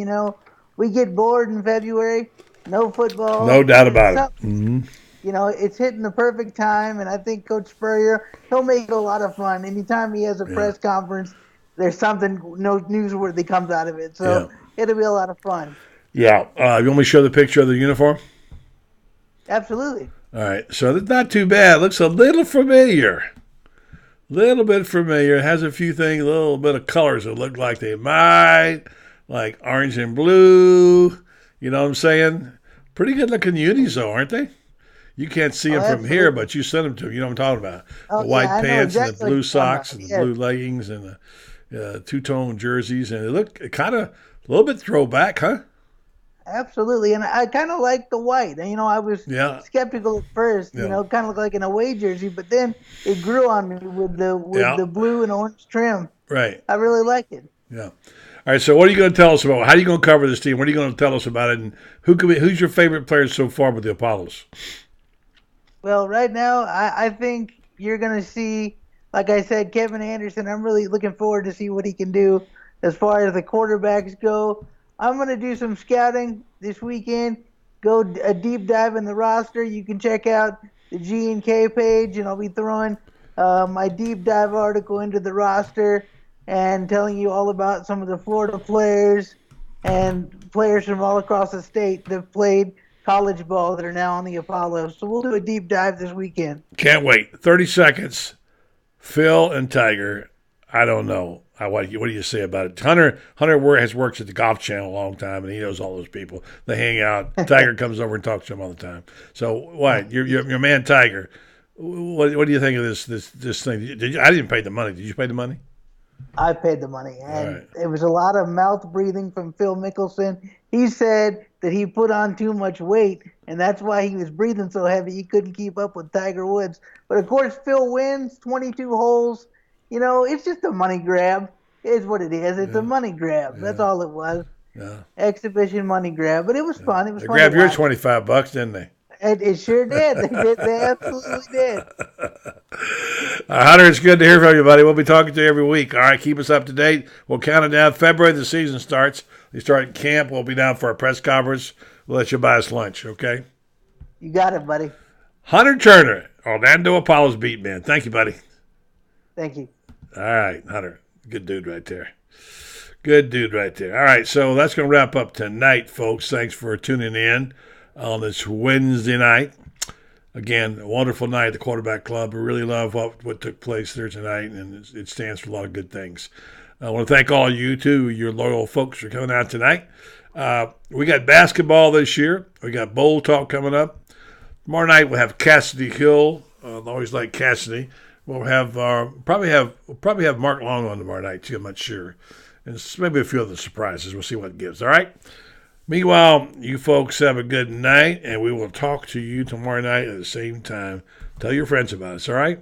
We get bored in February, no football. No doubt about it. Mm-hmm. It's hitting the perfect time, and I think Coach Spurrier, he'll make it a lot of fun. Anytime he has a press conference, there's something newsworthy comes out of it. So it'll be a lot of fun. Yeah. You want me to show the picture of the uniform? Absolutely. All right. So it's not too bad. It looks a little familiar. Little bit familiar. It has a few things, a little bit of colors that look like they might, like orange and blue. You know what I'm saying? Pretty good looking unis, though, aren't they? You can't see them from here, but you send them to them. You know what I'm talking about? The white pants and the blue socks and the blue leggings and the two-tone jerseys. And they look kind of a little bit throwback, huh? Absolutely, and I kind of like the white. I was skeptical at first, kind of look like an away jersey, but then it grew on me with the blue and orange trim. Right. I really like it. Yeah. All right, so what are you going to tell us about? How are you going to cover this team? What are you going to tell us about it? And who's your favorite player so far with the Apollos? Well, right now, I think you're going to see, like I said, Kevin Anderson. I'm really looking forward to see what he can do as far as the quarterbacks go. I'm going to do some scouting this weekend, go a deep dive in the roster. You can check out the G&K page, and I'll be throwing my deep dive article into the roster and telling you all about some of the Florida players and players from all across the state that have played college ball that are now on the Apollos. So we'll do a deep dive this weekend. Can't wait. 30 seconds. Phil and Tiger. I don't know. What do you say about it? Hunter has worked at the Golf Channel a long time, and he knows all those people. They hang out. Tiger comes over and talks to him all the time. So, what? Your man Tiger. What do you think of this thing? I didn't pay the money. Did you pay the money? I paid the money, and It was a lot of mouth breathing from Phil Mickelson. He said that he put on too much weight, and that's why he was breathing so heavy he couldn't keep up with Tiger Woods. But of course, Phil wins 22 holes. It's just a money grab. It's what it is. It's a money grab. That's all it was. exhibition money grab. But it was fun. It was They fun. grabbed your $25, didn't they? It sure did. They absolutely did. Hunter, it's good to hear from you, buddy. We'll be talking to you every week. All right, keep us up to date. We'll count it down. February, the season starts. We start camp. We'll be down for a press conference. We'll let you buy us lunch, okay? You got it, buddy. Hunter Turner, Orlando Apollo's beat man. Thank you, buddy. Thank you. All right, Hunter. Good dude right there. Good dude right there. All right, so that's going to wrap up tonight, folks. Thanks for tuning in on this Wednesday night. Again, a wonderful night at the Quarterback Club. We really love what took place there tonight, and it stands for a lot of good things. I want to thank all of you, too, your loyal folks for coming out tonight. We got basketball this year. We got bowl talk coming up. Tomorrow night we'll have Cassidy Hill. I always like Cassidy. We'll have probably have Marc Long on tomorrow night too. I'm not sure, and maybe a few other surprises. We'll see what it gives. All right. Meanwhile, you folks have a good night, and we will talk to you tomorrow night at the same time. Tell your friends about us. All right.